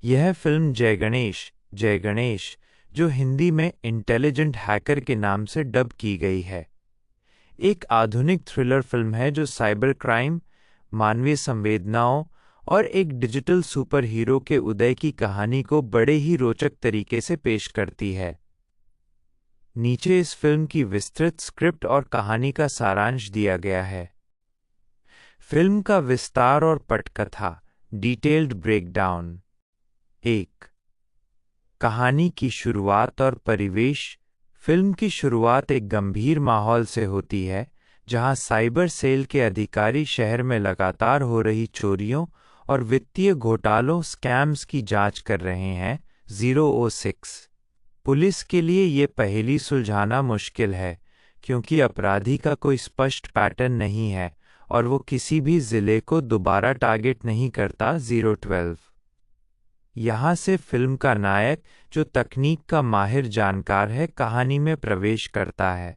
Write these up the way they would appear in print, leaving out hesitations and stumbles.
यह फिल्म जय गणेश, जो हिंदी में इंटेलिजेंट हैकर के नाम से डब की गई है, एक आधुनिक थ्रिलर फिल्म है जो साइबर क्राइम, मानवीय संवेदनाओं और एक डिजिटल सुपर हीरो के उदय की कहानी को बड़े ही रोचक तरीके से पेश करती है। नीचे इस फिल्म की विस्तृत स्क्रिप्ट और कहानी का सारांश दिया गया है। फिल्म का विस्तार और पटकथा, डिटेल्ड ब्रेकडाउन। 1. कहानी की शुरुआत और परिवेश। फिल्म की शुरुआत एक गंभीर माहौल से होती है, जहां साइबर सेल के अधिकारी शहर में लगातार हो रही चोरियों और वित्तीय घोटालों स्कैम्स की जांच कर रहे हैं। 006 पुलिस के लिए ये पहेली सुलझाना मुश्किल है, क्योंकि अपराधी का कोई स्पष्ट पैटर्न नहीं है और वो किसी भी जिले को दोबारा टारगेट नहीं करता। 012 यहाँ से फिल्म का नायक, जो तकनीक का माहिर जानकार है, कहानी में प्रवेश करता है।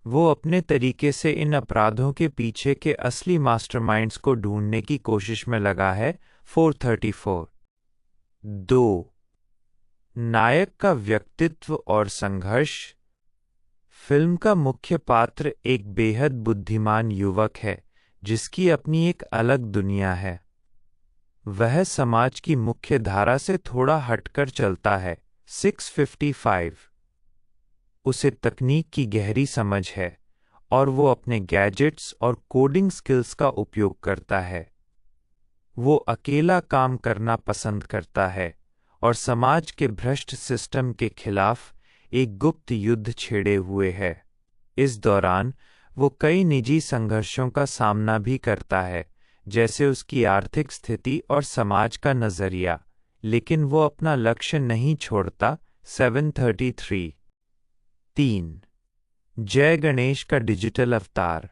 वो अपने तरीके से इन अपराधों के पीछे के असली मास्टरमाइंड्स को ढूंढने की कोशिश में लगा है। 434 2. नायक का व्यक्तित्व और संघर्ष। फिल्म का मुख्य पात्र एक बेहद बुद्धिमान युवक है, जिसकी अपनी एक अलग दुनिया है। वह समाज की मुख्य धारा से थोड़ा हटकर चलता है। 655 उसे तकनीक की गहरी समझ है और वो अपने गैजेट्स और कोडिंग स्किल्स का उपयोग करता है। वो अकेला काम करना पसंद करता है और समाज के भ्रष्ट सिस्टम के खिलाफ एक गुप्त युद्ध छेड़े हुए है। इस दौरान वो कई निजी संघर्षों का सामना भी करता है, जैसे उसकी आर्थिक स्थिति और समाज का नजरिया, लेकिन वो अपना लक्ष्य नहीं छोड़ता। 733 3. जय गणेश का डिजिटल अवतार।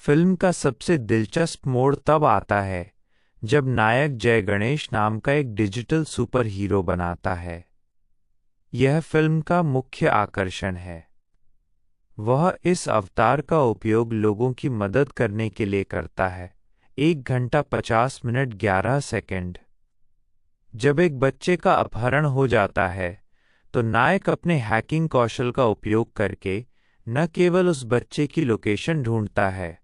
फिल्म का सबसे दिलचस्प मोड़ तब आता है जब नायक जय गणेश नाम का एक डिजिटल सुपर हीरो बनाता है। यह फिल्म का मुख्य आकर्षण है। वह इस अवतार का उपयोग लोगों की मदद करने के लिए करता है। 1 घंटा 50 मिनट 11 सेकंड। जब एक बच्चे का अपहरण हो जाता है, तो नायक अपने हैकिंग कौशल का उपयोग करके न केवल उस बच्चे की लोकेशन ढूंढता है,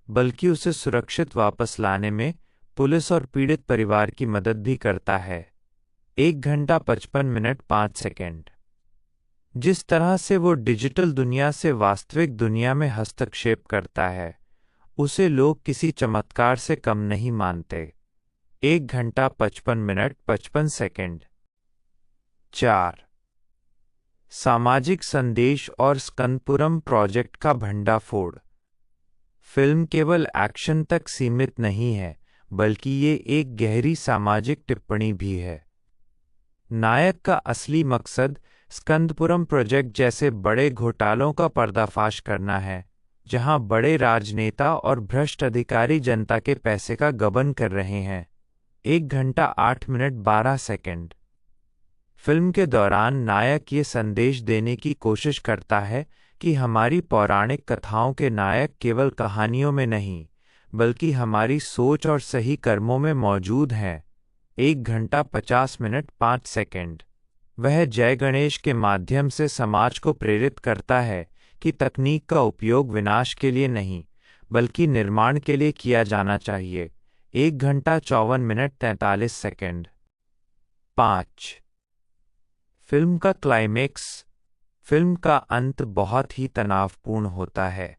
बल्कि उसे सुरक्षित वापस लाने में पुलिस और पीड़ित परिवार की मदद भी करता है। 1 घंटा 55 मिनट 5 सेकंड। जिस तरह से वो डिजिटल दुनिया से वास्तविक दुनिया में हस्तक्षेप करता है, उसे लोग किसी चमत्कार से कम नहीं मानते। 1 घंटा 55 मिनट 55 सेकंड। 4. सामाजिक संदेश और स्कंदपुरम प्रोजेक्ट का भंडाफोड़। फिल्म केवल एक्शन तक सीमित नहीं है, बल्कि ये एक गहरी सामाजिक टिप्पणी भी है। नायक का असली मकसद स्कंदपुरम प्रोजेक्ट जैसे बड़े घोटालों का पर्दाफाश करना है, जहां बड़े राजनेता और भ्रष्ट अधिकारी जनता के पैसे का गबन कर रहे हैं। 1 घंटा 8 मिनट 12 सेकंड। फिल्म के दौरान नायक ये संदेश देने की कोशिश करता है कि हमारी पौराणिक कथाओं के नायक केवल कहानियों में नहीं, बल्कि हमारी सोच और सही कर्मों में मौजूद हैं। 1 घंटा 50 मिनट 5 सेकंड। वह जय गणेश के माध्यम से समाज को प्रेरित करता है कि तकनीक का उपयोग विनाश के लिए नहीं, बल्कि निर्माण के लिए किया जाना चाहिए। 1 घंटा 54 मिनट 43 सेकंड। 5. फिल्म का क्लाइमेक्स। फिल्म का अंत बहुत ही तनावपूर्ण होता है।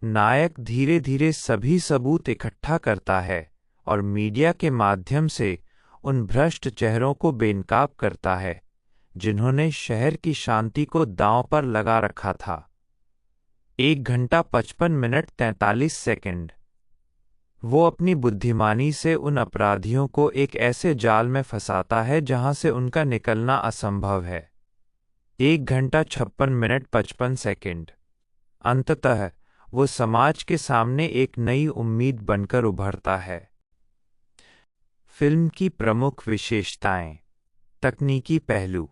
नायक धीरे धीरे सभी सबूत इकट्ठा करता है और मीडिया के माध्यम से उन भ्रष्ट चेहरों को बेनकाब करता है, जिन्होंने शहर की शांति को दांव पर लगा रखा था। 1 घंटा 55 मिनट 43 सेकंड। वो अपनी बुद्धिमानी से उन अपराधियों को एक ऐसे जाल में फंसाता है जहां से उनका निकलना असंभव है। 1 घंटा 56 मिनट 55 सेकंड। अंततः वो समाज के सामने एक नई उम्मीद बनकर उभरता है। फिल्म की प्रमुख विशेषताएं। तकनीकी पहलू।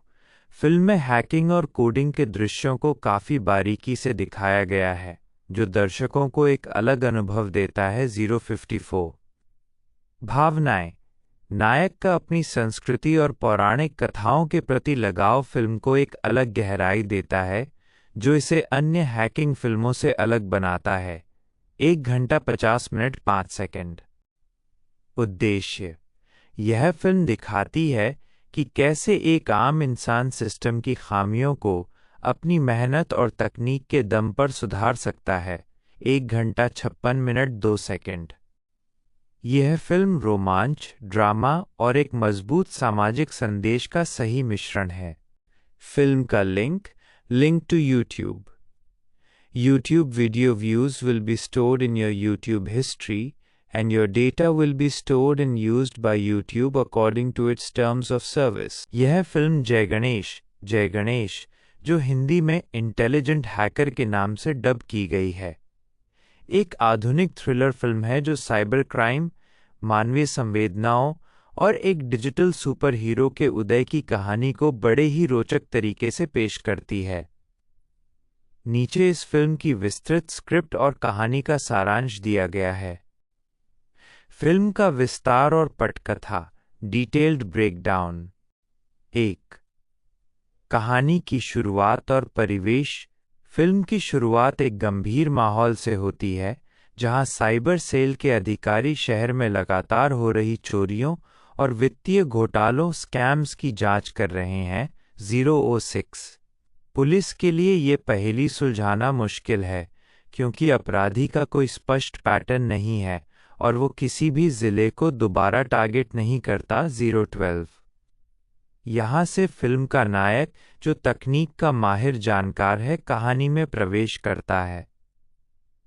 फिल्म में हैकिंग और कोडिंग के दृश्यों को काफ़ी बारीकी से दिखाया गया है, जो दर्शकों को एक अलग अनुभव देता है। 054 भावनाएं। नायक का अपनी संस्कृति और पौराणिक कथाओं के प्रति लगाव फिल्म को एक अलग गहराई देता है, जो इसे अन्य हैकिंग फिल्मों से अलग बनाता है। 1 घंटा 50 मिनट 5 सेकंड। उद्देश्य: यह फिल्म दिखाती है कि कैसे एक आम इंसान सिस्टम की खामियों को अपनी मेहनत और तकनीक के दम पर सुधार सकता है। 1 घंटा 56 मिनट 2 सेकंड। यह फिल्म रोमांच, ड्रामा और एक मजबूत सामाजिक संदेश का सही मिश्रण है। फिल्म का link to YouTube. YouTube video views will be stored in your YouTube history, and your data will be stored and used by YouTube according to its terms of service. यह फिल्म जय गणेश, जो हिंदी में intelligent hacker के नाम से dub की गई है, एक आधुनिक थ्रिलर फिल्म है जो साइबर क्राइम, मानवीय संवेदनाओं और एक डिजिटल सुपर हीरो के उदय की कहानी को बड़े ही रोचक तरीके से पेश करती है। नीचे इस फिल्म की विस्तृत स्क्रिप्ट और कहानी का सारांश दिया गया है। फिल्म का विस्तार और पटकथा। Detailed breakdown. 1. कहानी की शुरुआत और परिवेश। फिल्म की शुरुआत एक गंभीर माहौल से होती है, जहां साइबर सेल के अधिकारी शहर में लगातार हो रही चोरियों और वित्तीय घोटालों स्कैम्स की जांच कर रहे हैं। 006 पुलिस के लिए ये पहेली सुलझाना मुश्किल है, क्योंकि अपराधी का कोई स्पष्ट पैटर्न नहीं है और वो किसी भी जिले को दोबारा टारगेट नहीं करता। 012 यहाँ से फिल्म का नायक, जो तकनीक का माहिर जानकार है, कहानी में प्रवेश करता है।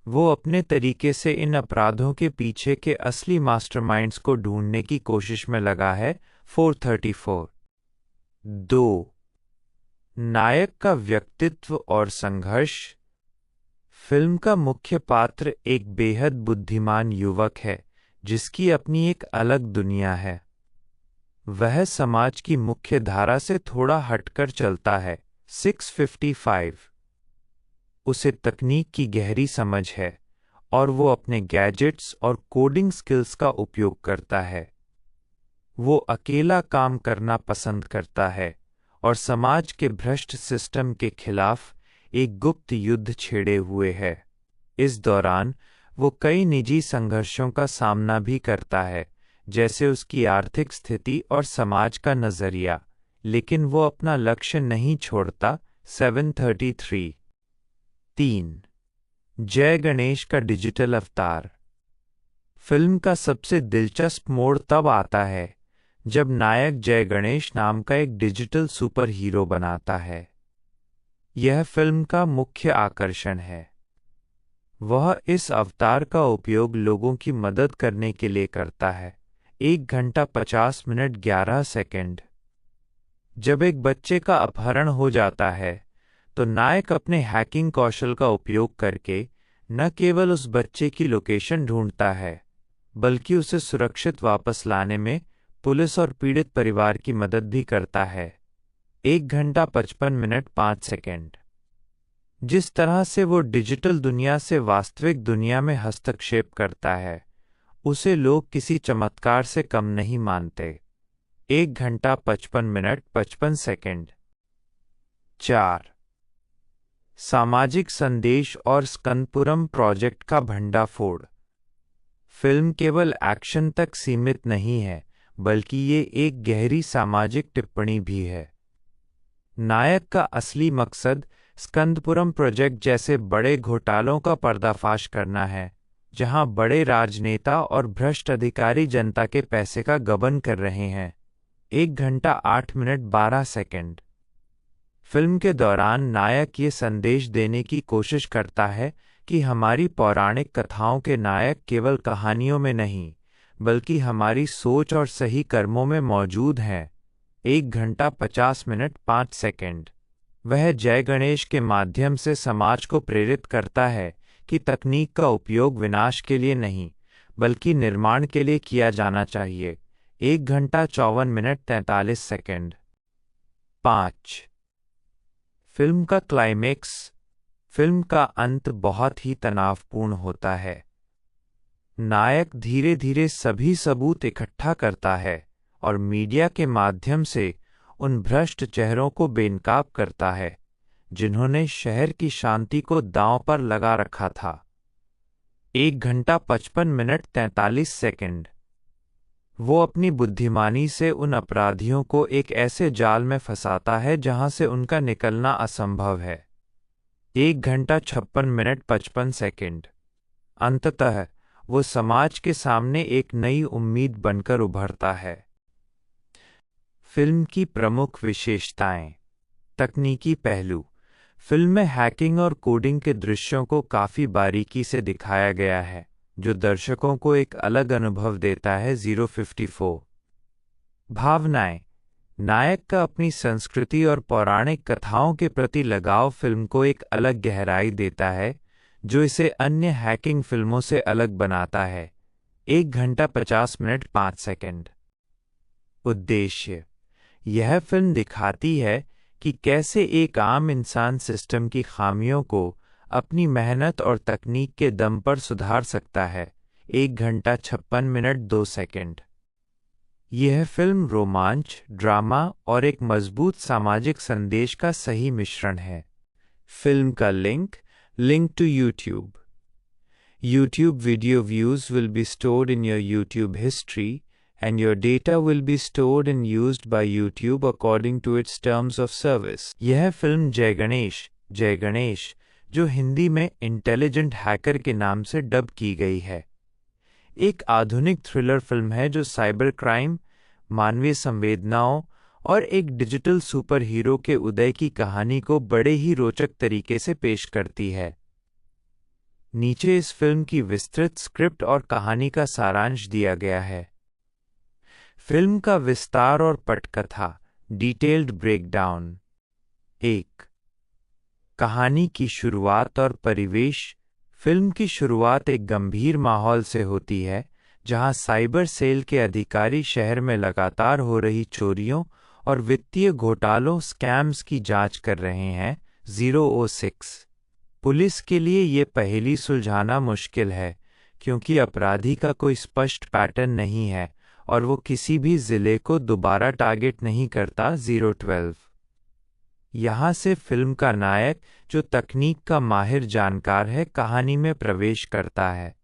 वो अपने तरीके से इन अपराधों के पीछे के असली मास्टरमाइंड्स को ढूंढने की कोशिश में लगा है। 434 2. नायक का व्यक्तित्व और संघर्ष। फिल्म का मुख्य पात्र एक बेहद बुद्धिमान युवक है, जिसकी अपनी एक अलग दुनिया है। वह समाज की मुख्य धारा से थोड़ा हटकर चलता है। 655 उसे तकनीक की गहरी समझ है और वो अपने गैजेट्स और कोडिंग स्किल्स का उपयोग करता है। वो अकेला काम करना पसंद करता है और समाज के भ्रष्ट सिस्टम के खिलाफ एक गुप्त युद्ध छेड़े हुए है। इस दौरान वो कई निजी संघर्षों का सामना भी करता है, जैसे उसकी आर्थिक स्थिति और समाज का नजरिया, लेकिन वो अपना लक्ष्य नहीं छोड़ता। 733 3. जय गणेश का डिजिटल अवतार। फिल्म का सबसे दिलचस्प मोड़ तब आता है जब नायक जय गणेश नाम का एक डिजिटल सुपर हीरो बनाता है। यह फिल्म का मुख्य आकर्षण है। वह इस अवतार का उपयोग लोगों की मदद करने के लिए करता है। 1 घंटा 50 मिनट 11 सेकंड। जब एक बच्चे का अपहरण हो जाता है, तो नायक अपने हैकिंग कौशल का उपयोग करके न केवल उस बच्चे की लोकेशन ढूंढता है, बल्कि उसे सुरक्षित वापस लाने में पुलिस और पीड़ित परिवार की मदद भी करता है। 1 घंटा 55 मिनट 5 सेकंड। जिस तरह से वो डिजिटल दुनिया से वास्तविक दुनिया में हस्तक्षेप करता है, उसे लोग किसी चमत्कार से कम नहीं मानते। 1 घंटा 55 मिनट 55 सेकंड। 4. सामाजिक संदेश और स्कंदपुरम प्रोजेक्ट का भंडाफोड़। फिल्म केवल एक्शन तक सीमित नहीं है, बल्कि ये एक गहरी सामाजिक टिप्पणी भी है। नायक का असली मकसद स्कंदपुरम प्रोजेक्ट जैसे बड़े घोटालों का पर्दाफाश करना है, जहां बड़े राजनेता और भ्रष्ट अधिकारी जनता के पैसे का गबन कर रहे हैं। 1 घंटा 8 मिनट 12 सेकंड। फिल्म के दौरान नायक ये संदेश देने की कोशिश करता है कि हमारी पौराणिक कथाओं के नायक केवल कहानियों में नहीं, बल्कि हमारी सोच और सही कर्मों में मौजूद हैं। 1 घंटा 50 मिनट 5 सेकंड। वह जय गणेश के माध्यम से समाज को प्रेरित करता है कि तकनीक का उपयोग विनाश के लिए नहीं, बल्कि निर्माण के लिए किया जाना चाहिए। 1 घंटा 54 मिनट 43 सेकंड। 5. फिल्म का क्लाइमेक्स। फिल्म का अंत बहुत ही तनावपूर्ण होता है। नायक धीरे धीरे सभी सबूत इकट्ठा करता है और मीडिया के माध्यम से उन भ्रष्ट चेहरों को बेनकाब करता है जिन्होंने शहर की शांति को दांव पर लगा रखा था। 1 घंटा 55 मिनट 43 सेकंड। वो अपनी बुद्धिमानी से उन अपराधियों को एक ऐसे जाल में फंसाता है जहां से उनका निकलना असंभव है। 1 घंटा 56 मिनट 55 सेकंड। अंततः वो समाज के सामने एक नई उम्मीद बनकर उभरता है। फिल्म की प्रमुख विशेषताएं। तकनीकी पहलू। फिल्म में हैकिंग और कोडिंग के दृश्यों को काफ़ी बारीकी से दिखाया गया है, जो दर्शकों को एक अलग अनुभव देता है। 054। भावनाएं। नायक का अपनी संस्कृति और पौराणिक कथाओं के प्रति लगाव फिल्म को एक अलग गहराई देता है, जो इसे अन्य हैकिंग फिल्मों से अलग बनाता है। 1 घंटा 50 मिनट 5 सेकंड। उद्देश्य। यह फिल्म दिखाती है कि कैसे एक आम इंसान सिस्टम की खामियों को अपनी मेहनत और तकनीक के दम पर सुधार सकता है। 1 घंटा 56 मिनट 2 सेकंड। यह फिल्म रोमांच, ड्रामा और एक मजबूत सामाजिक संदेश का सही मिश्रण है। फिल्म का link to YouTube. YouTube video views will be stored in your YouTube history, and your data will be stored and used by YouTube according to its terms of service. यह फिल्म जय गणेश, जो हिंदी में intelligent hacker के नाम से dub की गई है, एक आधुनिक थ्रिलर फिल्म है जो साइबर क्राइम, मानवीय संवेदनाओं और एक डिजिटल सुपर हीरो के उदय की कहानी को बड़े ही रोचक तरीके से पेश करती है। नीचे इस फिल्म की विस्तृत स्क्रिप्ट और कहानी का सारांश दिया गया है। फिल्म का विस्तार और पटकथा। Detailed breakdown. 1। कहानी की शुरुआत और परिवेश। फिल्म की शुरुआत एक गंभीर माहौल से होती है, जहां साइबर सेल के अधिकारी शहर में लगातार हो रही चोरियों और वित्तीय घोटालों स्कैम्स की जांच कर रहे हैं। 006। पुलिस के लिए ये पहेली सुलझाना मुश्किल है, क्योंकि अपराधी का कोई स्पष्ट पैटर्न नहीं है और वो किसी भी ज़िले को दोबारा टारगेट नहीं करता। 012। यहाँ से फिल्म का नायक, जो तकनीक का माहिर जानकार है, कहानी में प्रवेश करता है।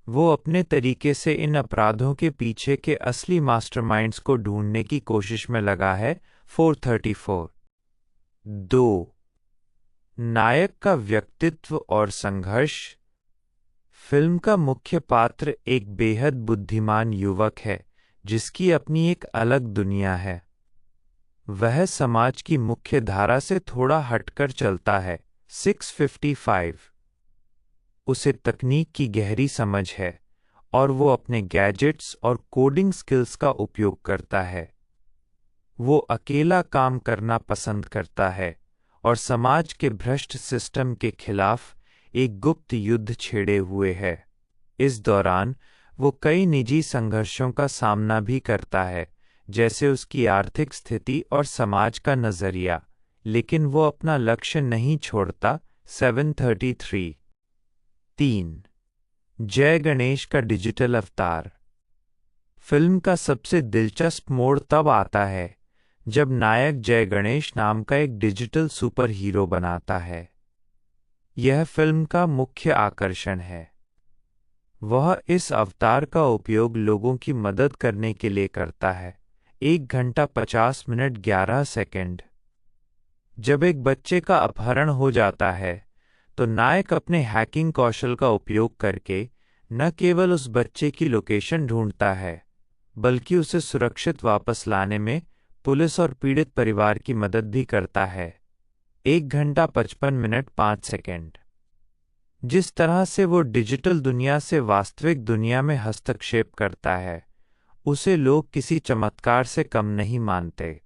वो अपने तरीके से इन अपराधों के पीछे के असली मास्टरमाइंड्स को ढूंढने की कोशिश में लगा है। 434। 2। नायक का व्यक्तित्व और संघर्ष। फिल्म का मुख्य पात्र एक बेहद बुद्धिमान युवक है, जिसकी अपनी एक अलग दुनिया है। वह समाज की मुख्य धारा से थोड़ा हटकर चलता है। 655। उसे तकनीक की गहरी समझ है और वो अपने गैजेट्स और कोडिंग स्किल्स का उपयोग करता है। वो अकेला काम करना पसंद करता है और समाज के भ्रष्ट सिस्टम के खिलाफ एक गुप्त युद्ध छेड़े हुए है। इस दौरान वो कई निजी संघर्षों का सामना भी करता है, जैसे उसकी आर्थिक स्थिति और समाज का नज़रिया, लेकिन वो अपना लक्ष्य नहीं छोड़ता। 733। 3। जय गणेश का डिजिटल अवतार। फिल्म का सबसे दिलचस्प मोड़ तब आता है जब नायक जय गणेश नाम का एक डिजिटल सुपर हीरो बनाता है। यह फिल्म का मुख्य आकर्षण है। वह इस अवतार का उपयोग लोगों की मदद करने के लिए करता है। 1 घंटा 50 मिनट 11 सेकंड। जब एक बच्चे का अपहरण हो जाता है, तो नायक अपने हैकिंग कौशल का उपयोग करके न केवल उस बच्चे की लोकेशन ढूंढता है, बल्कि उसे सुरक्षित वापस लाने में पुलिस और पीड़ित परिवार की मदद भी करता है। 1 घंटा 55 मिनट 5 सेकंड। जिस तरह से वो डिजिटल दुनिया से वास्तविक दुनिया में हस्तक्षेप करता है, उसे लोग किसी चमत्कार से कम नहीं मानते।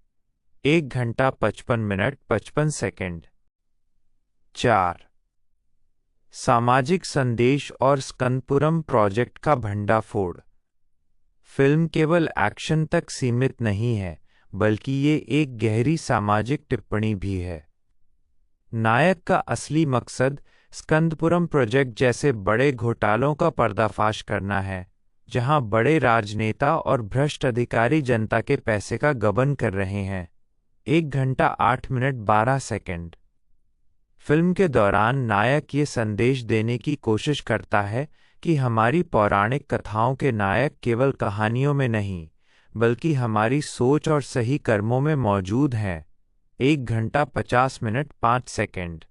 1 घंटा 55 मिनट 55 सेकंड। 4। सामाजिक संदेश और स्कंदपुरम प्रोजेक्ट का भंडाफोड़। फिल्म केवल एक्शन तक सीमित नहीं है, बल्कि ये एक गहरी सामाजिक टिप्पणी भी है। नायक का असली मकसद स्कंदपुरम प्रोजेक्ट जैसे बड़े घोटालों का पर्दाफाश करना है, जहां बड़े राजनेता और भ्रष्ट अधिकारी जनता के पैसे का गबन कर रहे हैं। 1 घंटा 8 मिनट 12 सेकंड। फिल्म के दौरान नायक ये संदेश देने की कोशिश करता है कि हमारी पौराणिक कथाओं के नायक केवल कहानियों में नहीं, बल्कि हमारी सोच और सही कर्मों में मौजूद हैं। 1 घंटा 50 मिनट 5 सेकंड।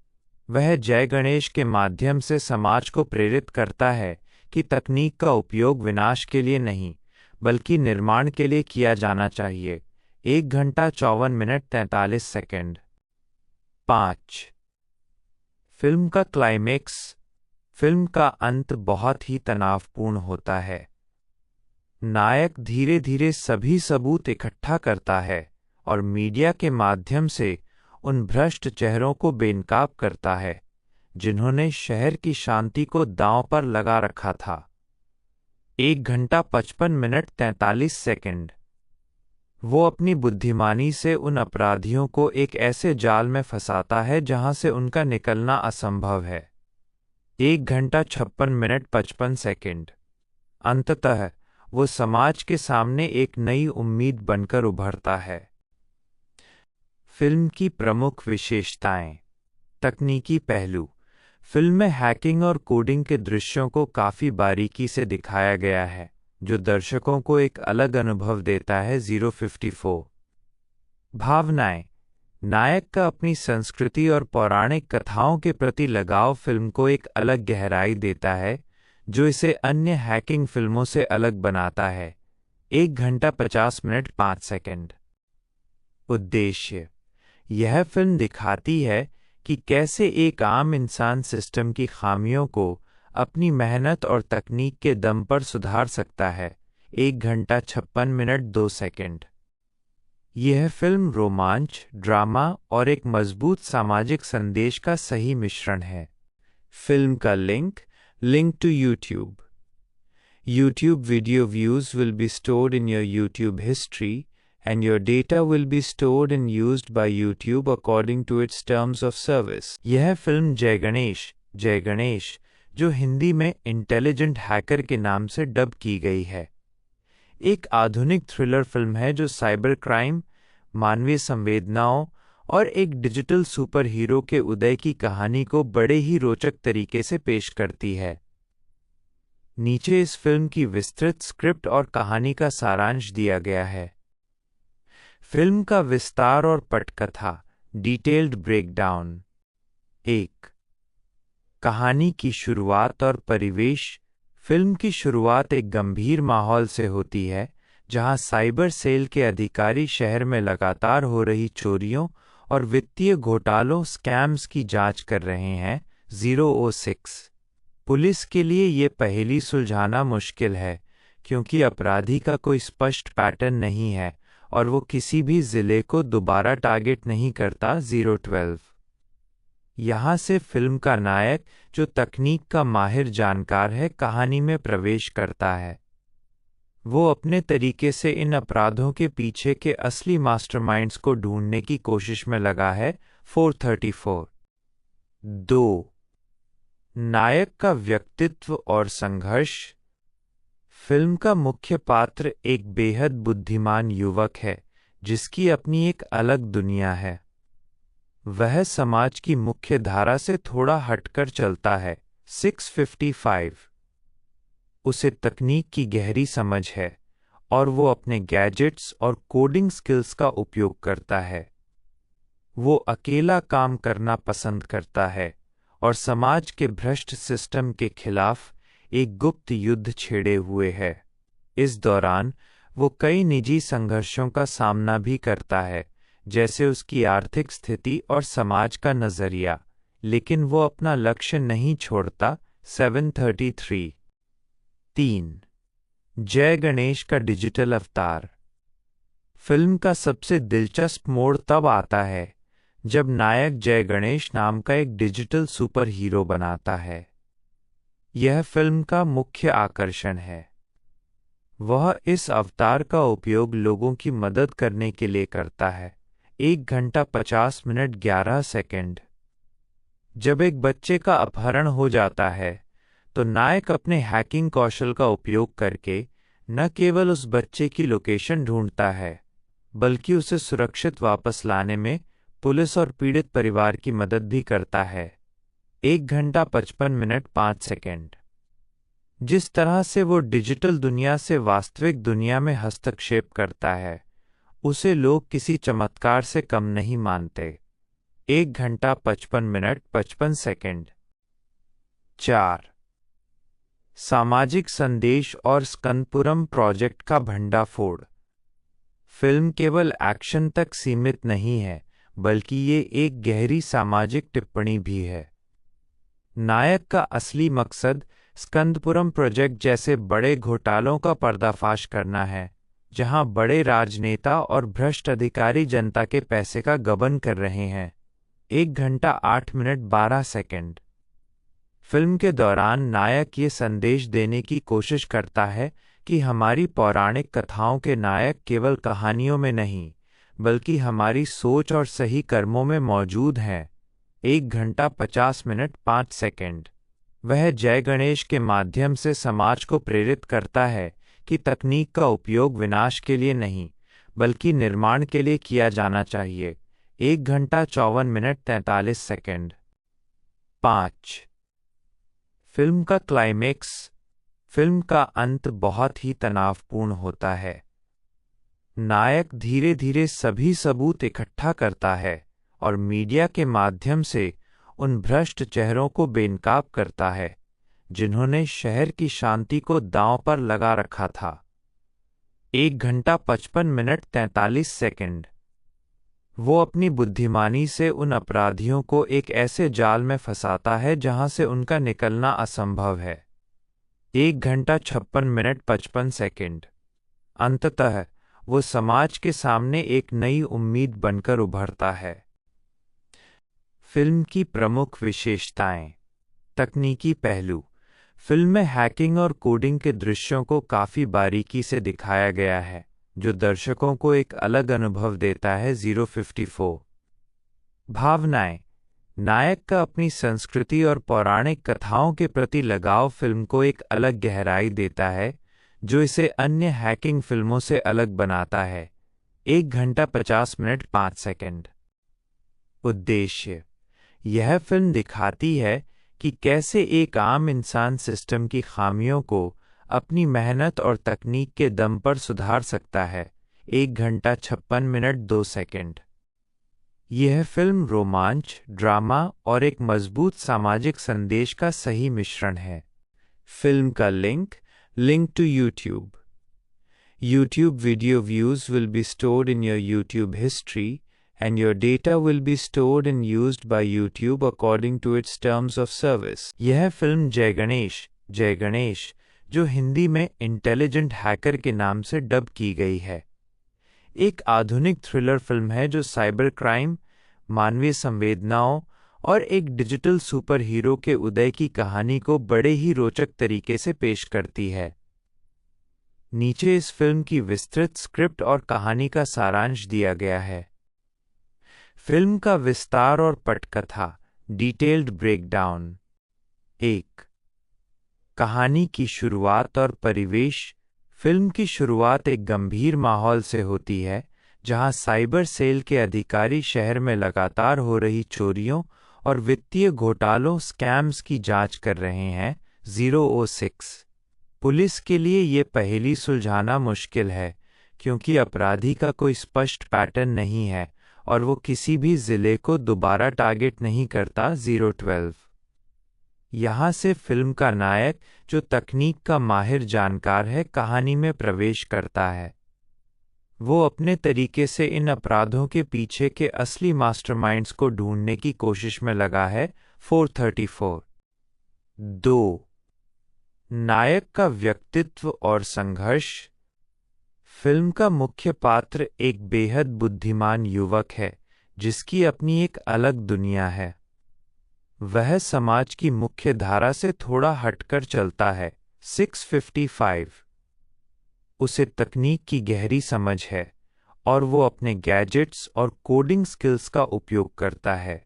वह जय गणेश के माध्यम से समाज को प्रेरित करता है कि तकनीक का उपयोग विनाश के लिए नहीं, बल्कि निर्माण के लिए किया जाना चाहिए। 1 घंटा 54 मिनट 43 सेकंड। 5। फिल्म का क्लाइमेक्स। फिल्म का अंत बहुत ही तनावपूर्ण होता है। नायक धीरे धीरे सभी सबूत इकट्ठा करता है और मीडिया के माध्यम से उन भ्रष्ट चेहरों को बेनकाब करता है जिन्होंने शहर की शांति को दांव पर लगा रखा था। 1 घंटा 55 मिनट 43 सेकंड। वो अपनी बुद्धिमानी से उन अपराधियों को एक ऐसे जाल में फंसाता है जहां से उनका निकलना असंभव है। 1 घंटा 56 मिनट 55 सेकंड। अंततः वो समाज के सामने एक नई उम्मीद बनकर उभरता है। फिल्म की प्रमुख विशेषताएं। तकनीकी पहलू। फिल्म में हैकिंग और कोडिंग के दृश्यों को काफ़ी बारीकी से दिखाया गया है, जो दर्शकों को एक अलग अनुभव देता है। 054। भावनाएं। नायक का अपनी संस्कृति और पौराणिक कथाओं के प्रति लगाव फिल्म को एक अलग गहराई देता है, जो इसे अन्य हैकिंग फिल्मों से अलग बनाता है। 1 घंटा 50 मिनट 5 सेकंड। उद्देश्य। यह फिल्म दिखाती है कि कैसे एक आम इंसान सिस्टम की खामियों को अपनी मेहनत और तकनीक के दम पर सुधार सकता है। 1 घंटा 56 मिनट 2 सेकंड। यह फिल्म रोमांच, ड्रामा और एक मजबूत सामाजिक संदेश का सही मिश्रण है। फिल्म का link to YouTube. YouTube video views will be stored in your YouTube history, and your data will be stored and used by YouTube according to its terms of service. यह फिल्म जय गणेश, जो हिंदी में intelligent hacker के नाम से dub की गई है, एक आधुनिक थ्रिलर फिल्म है जो साइबर क्राइम, मानवीय संवेदनाओं और एक डिजिटल सुपर हीरो के उदय की कहानी को बड़े ही रोचक तरीके से पेश करती है। नीचे इस फिल्म की विस्तृत स्क्रिप्ट और कहानी का सारांश दिया गया है। फिल्म का विस्तार और पटकथा। Detailed breakdown. 1। कहानी की शुरुआत और परिवेश। फिल्म की शुरुआत एक गंभीर माहौल से होती है, जहां साइबर सेल के अधिकारी शहर में लगातार हो रही चोरियों और वित्तीय घोटालों स्कैम्स की जांच कर रहे हैं। 006। पुलिस के लिए ये पहेली सुलझाना मुश्किल है, क्योंकि अपराधी का कोई स्पष्ट पैटर्न नहीं है और वो किसी भी जिले को दोबारा टारगेट नहीं करता। 012। यहाँ से फिल्म का नायक, जो तकनीक का माहिर जानकार है, कहानी में प्रवेश करता है। वो अपने तरीके से इन अपराधों के पीछे के असली मास्टरमाइंड्स को ढूंढने की कोशिश में लगा है। 434। 2। नायक का व्यक्तित्व और संघर्ष। फिल्म का मुख्य पात्र एक बेहद बुद्धिमान युवक है, जिसकी अपनी एक अलग दुनिया है। वह समाज की मुख्य धारा से थोड़ा हटकर चलता है। 655। उसे तकनीक की गहरी समझ है और वो अपने गैजेट्स और कोडिंग स्किल्स का उपयोग करता है। वो अकेला काम करना पसंद करता है और समाज के भ्रष्ट सिस्टम के खिलाफ एक गुप्त युद्ध छेड़े हुए है। इस दौरान वो कई निजी संघर्षों का सामना भी करता है, जैसे उसकी आर्थिक स्थिति और समाज का नजरिया, लेकिन वो अपना लक्ष्य नहीं छोड़ता। 733। 3। जय गणेश का डिजिटल अवतार। फिल्म का सबसे दिलचस्प मोड़ तब आता है जब नायक जय गणेश नाम का एक डिजिटल सुपर हीरो बनाता है। यह फिल्म का मुख्य आकर्षण है। वह इस अवतार का उपयोग लोगों की मदद करने के लिए करता है। 1 घंटा 50 मिनट 11 सेकंड। जब एक बच्चे का अपहरण हो जाता है, तो नायक अपने हैकिंग कौशल का उपयोग करके न केवल उस बच्चे की लोकेशन ढूंढता है, बल्कि उसे सुरक्षित वापस लाने में पुलिस और पीड़ित परिवार की मदद भी करता है। 1 घंटा 55 मिनट 5 सेकंड। जिस तरह से वो डिजिटल दुनिया से वास्तविक दुनिया में हस्तक्षेप करता है, उसे लोग किसी चमत्कार से कम नहीं मानते। 1 घंटा 55 मिनट 55 सेकंड। 4. सामाजिक संदेश और स्कंदपुरम प्रोजेक्ट का भंडाफोड़। फिल्म केवल एक्शन तक सीमित नहीं है, बल्कि ये एक गहरी सामाजिक टिप्पणी भी है। नायक का असली मकसद स्कंदपुरम प्रोजेक्ट जैसे बड़े घोटालों का पर्दाफाश करना है, जहां बड़े राजनेता और भ्रष्ट अधिकारी जनता के पैसे का गबन कर रहे हैं। 1 घंटा 8 मिनट 12 सेकंड। फिल्म के दौरान नायक ये संदेश देने की कोशिश करता है कि हमारी पौराणिक कथाओं के नायक केवल कहानियों में नहीं, बल्कि हमारी सोच और सही कर्मों में मौजूद हैं। 1 घंटा 50 मिनट 5 सेकंड। वह जय गणेश के माध्यम से समाज को प्रेरित करता है कि तकनीक का उपयोग विनाश के लिए नहीं, बल्कि निर्माण के लिए किया जाना चाहिए। 1 घंटा 54 मिनट 43 सेकंड। 5. फिल्म का क्लाइमेक्स। फिल्म का अंत बहुत ही तनावपूर्ण होता है। नायक धीरे धीरे सभी सबूत इकट्ठा करता है और मीडिया के माध्यम से उन भ्रष्ट चेहरों को बेनकाब करता है, जिन्होंने शहर की शांति को दांव पर लगा रखा था। 1 घंटा 55 मिनट 43 सेकंड। वो अपनी बुद्धिमानी से उन अपराधियों को एक ऐसे जाल में फंसाता है जहां से उनका निकलना असंभव है। 1 घंटा 56 मिनट 55 सेकंड। अंततः वो समाज के सामने एक नई उम्मीद बनकर उभरता है। फिल्म की प्रमुख विशेषताएं। तकनीकी पहलू। फिल्म में हैकिंग और कोडिंग के दृश्यों को काफ़ी बारीकी से दिखाया गया है, जो दर्शकों को एक अलग अनुभव देता है। 054. भावनाएं। नायक का अपनी संस्कृति और पौराणिक कथाओं के प्रति लगाव फिल्म को एक अलग गहराई देता है, जो इसे अन्य हैकिंग फिल्मों से अलग बनाता है। 1 घंटा 50 मिनट 5 सेकंड। उद्देश्य। यह फिल्म दिखाती है कि कैसे एक आम इंसान सिस्टम की खामियों को अपनी मेहनत और तकनीक के दम पर सुधार सकता है। 1 घंटा 56 मिनट 2 सेकंड। यह फिल्म रोमांच, ड्रामा और एक मजबूत सामाजिक संदेश का सही मिश्रण है। फिल्म का link to YouTube. YouTube video views will be stored in your YouTube history, and your data will be stored and used by YouTube according to its terms of service. यह फिल्म जय गणेश, जो हिंदी में intelligent hacker के नाम से dub की गई है, एक आधुनिक थ्रिलर फिल्म है जो साइबर क्राइम, मानवीय संवेदनाओं और एक डिजिटल सुपर हीरो के उदय की कहानी को बड़े ही रोचक तरीके से पेश करती है। नीचे इस फिल्म की विस्तृत स्क्रिप्ट और कहानी का सारांश दिया गया है। फिल्म का विस्तार और पटकथा। Detailed breakdown. 1. कहानी की शुरुआत और परिवेश। फिल्म की शुरुआत एक गंभीर माहौल से होती है, जहां साइबर सेल के अधिकारी शहर में लगातार हो रही चोरियों और वित्तीय घोटालों स्कैम्स की जांच कर रहे हैं। 006. पुलिस के लिए ये पहेली सुलझाना मुश्किल है, क्योंकि अपराधी का कोई स्पष्ट पैटर्न नहीं है और वो किसी भी जिले को दोबारा टारगेट नहीं करता। 012. यहाँ से फिल्म का नायक, जो तकनीक का माहिर जानकार है, कहानी में प्रवेश करता है। वो अपने तरीके से इन अपराधों के पीछे के असली मास्टरमाइंड्स को ढूंढने की कोशिश में लगा है। 434. 2. नायक का व्यक्तित्व और संघर्ष। फिल्म का मुख्य पात्र एक बेहद बुद्धिमान युवक है, जिसकी अपनी एक अलग दुनिया है। वह समाज की मुख्य धारा से थोड़ा हटकर चलता है। 655. उसे तकनीक की गहरी समझ है और वो अपने गैजेट्स और कोडिंग स्किल्स का उपयोग करता है।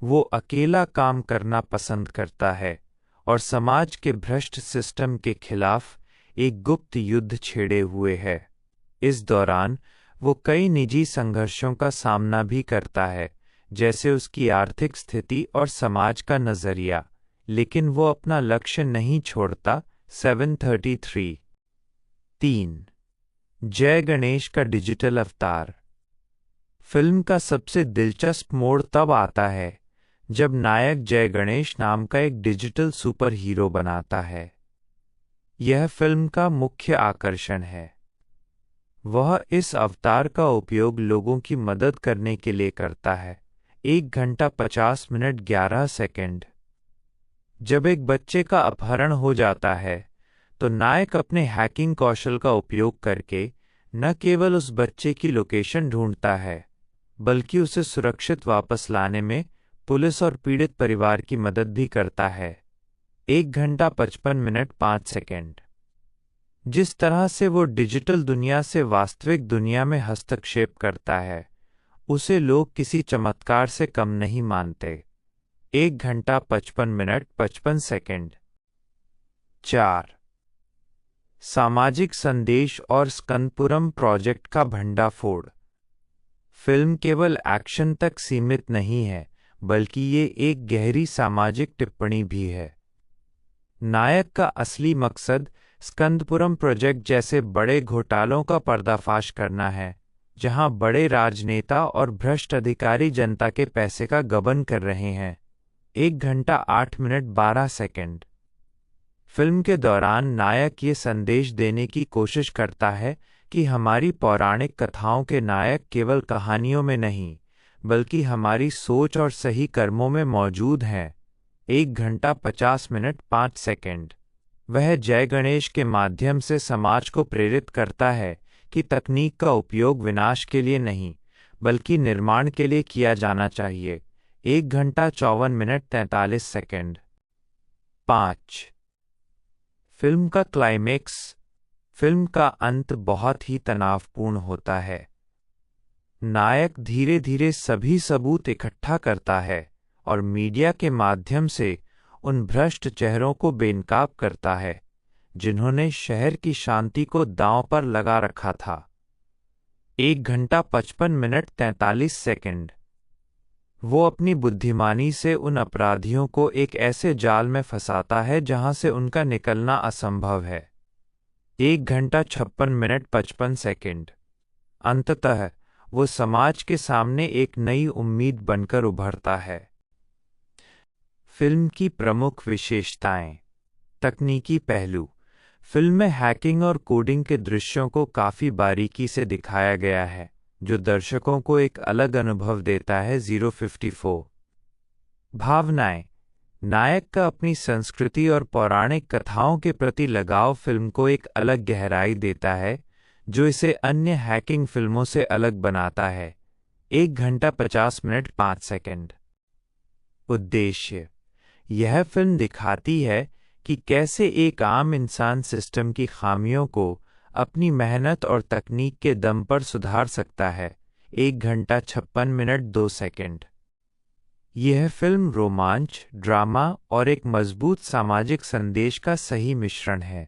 वो अकेला काम करना पसंद करता है और समाज के भ्रष्ट सिस्टम के खिलाफ एक गुप्त युद्ध छेड़े हुए है। इस दौरान वो कई निजी संघर्षों का सामना भी करता है, जैसे उसकी आर्थिक स्थिति और समाज का नजरिया, लेकिन वो अपना लक्ष्य नहीं छोड़ता। 733। 3. जय गणेश का डिजिटल अवतार। फिल्म का सबसे दिलचस्प मोड़ तब आता है जब नायक जय गणेश नाम का एक डिजिटल सुपर हीरो बनाता है। यह फिल्म का मुख्य आकर्षण है। वह इस अवतार का उपयोग लोगों की मदद करने के लिए करता है। 1 घंटा 50 मिनट 11 सेकंड। जब एक बच्चे का अपहरण हो जाता है तो नायक अपने हैकिंग कौशल का उपयोग करके न केवल उस बच्चे की लोकेशन ढूंढता है, बल्कि उसे सुरक्षित वापस लाने में पुलिस और पीड़ित परिवार की मदद भी करता है। 1 घंटा 55 मिनट 5 सेकंड। जिस तरह से वो डिजिटल दुनिया से वास्तविक दुनिया में हस्तक्षेप करता है, उसे लोग किसी चमत्कार से कम नहीं मानते। 1 घंटा 55 मिनट 55 सेकंड। 4. सामाजिक संदेश और स्कंदपुरम प्रोजेक्ट का भंडाफोड़। फिल्म केवल एक्शन तक सीमित नहीं है, बल्कि ये एक गहरी सामाजिक टिप्पणी भी है। नायक का असली मकसद स्कंदपुरम प्रोजेक्ट जैसे बड़े घोटालों का पर्दाफाश करना है, जहां बड़े राजनेता और भ्रष्ट अधिकारी जनता के पैसे का गबन कर रहे हैं। 1 घंटा 8 मिनट 12 सेकंड। फिल्म के दौरान नायक ये संदेश देने की कोशिश करता है कि हमारी पौराणिक कथाओं के नायक केवल कहानियों में नहीं, बल्कि हमारी सोच और सही कर्मों में मौजूद हैं। 1 घंटा 50 मिनट 5 सेकंड। वह जय गणेश के माध्यम से समाज को प्रेरित करता है कि तकनीक का उपयोग विनाश के लिए नहीं, बल्कि निर्माण के लिए किया जाना चाहिए। 1 घंटा 54 मिनट 43 सेकंड। 5. फिल्म का क्लाइमेक्स। फिल्म का अंत बहुत ही तनावपूर्ण होता है। नायक धीरे धीरे सभी सबूत इकट्ठा करता है और मीडिया के माध्यम से उन भ्रष्ट चेहरों को बेनकाब करता है जिन्होंने शहर की शांति को दांव पर लगा रखा था। 1 घंटा 55 मिनट 43 सेकंड। वो अपनी बुद्धिमानी से उन अपराधियों को एक ऐसे जाल में फंसाता है जहां से उनका निकलना असंभव है। 1 घंटा 56 मिनट 55 सेकंड। अंततः वो समाज के सामने एक नई उम्मीद बनकर उभरता है। फिल्म की प्रमुख विशेषताएं। तकनीकी पहलू। फिल्म में हैकिंग और कोडिंग के दृश्यों को काफ़ी बारीकी से दिखाया गया है, जो दर्शकों को एक अलग अनुभव देता है। 054। भावनाएं। नायक का अपनी संस्कृति और पौराणिक कथाओं के प्रति लगाव फिल्म को एक अलग गहराई देता है, जो इसे अन्य हैकिंग फिल्मों से अलग बनाता है। 1 घंटा 50 मिनट 5 सेकंड। उद्देश्य। यह फिल्म दिखाती है कि कैसे एक आम इंसान सिस्टम की खामियों को अपनी मेहनत और तकनीक के दम पर सुधार सकता है। 1 घंटा 56 मिनट 2 सेकंड। यह फिल्म रोमांच, ड्रामा और एक मजबूत सामाजिक संदेश का सही मिश्रण है।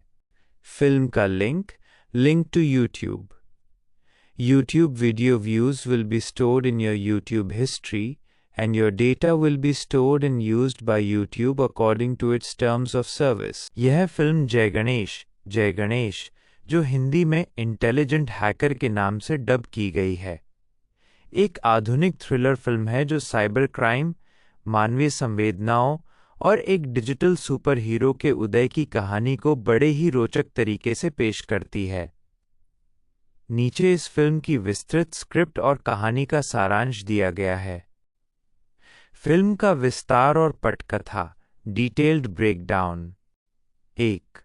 फिल्म का link to YouTube. YouTube video views will be stored in your YouTube history, and your data will be stored and used by YouTube according to its terms of service. यह फिल्म जय गणेश जो हिंदी में intelligent hacker के नाम से dub की गई है, एक आधुनिक थ्रिलर फिल्म है जो साइबर क्राइम, मानवीय संवेदनाओं और एक डिजिटल सुपर हीरो के उदय की कहानी को बड़े ही रोचक तरीके से पेश करती है। नीचे इस फिल्म की विस्तृत स्क्रिप्ट और कहानी का सारांश दिया गया है। फिल्म का विस्तार और पटकथा। Detailed breakdown. 1.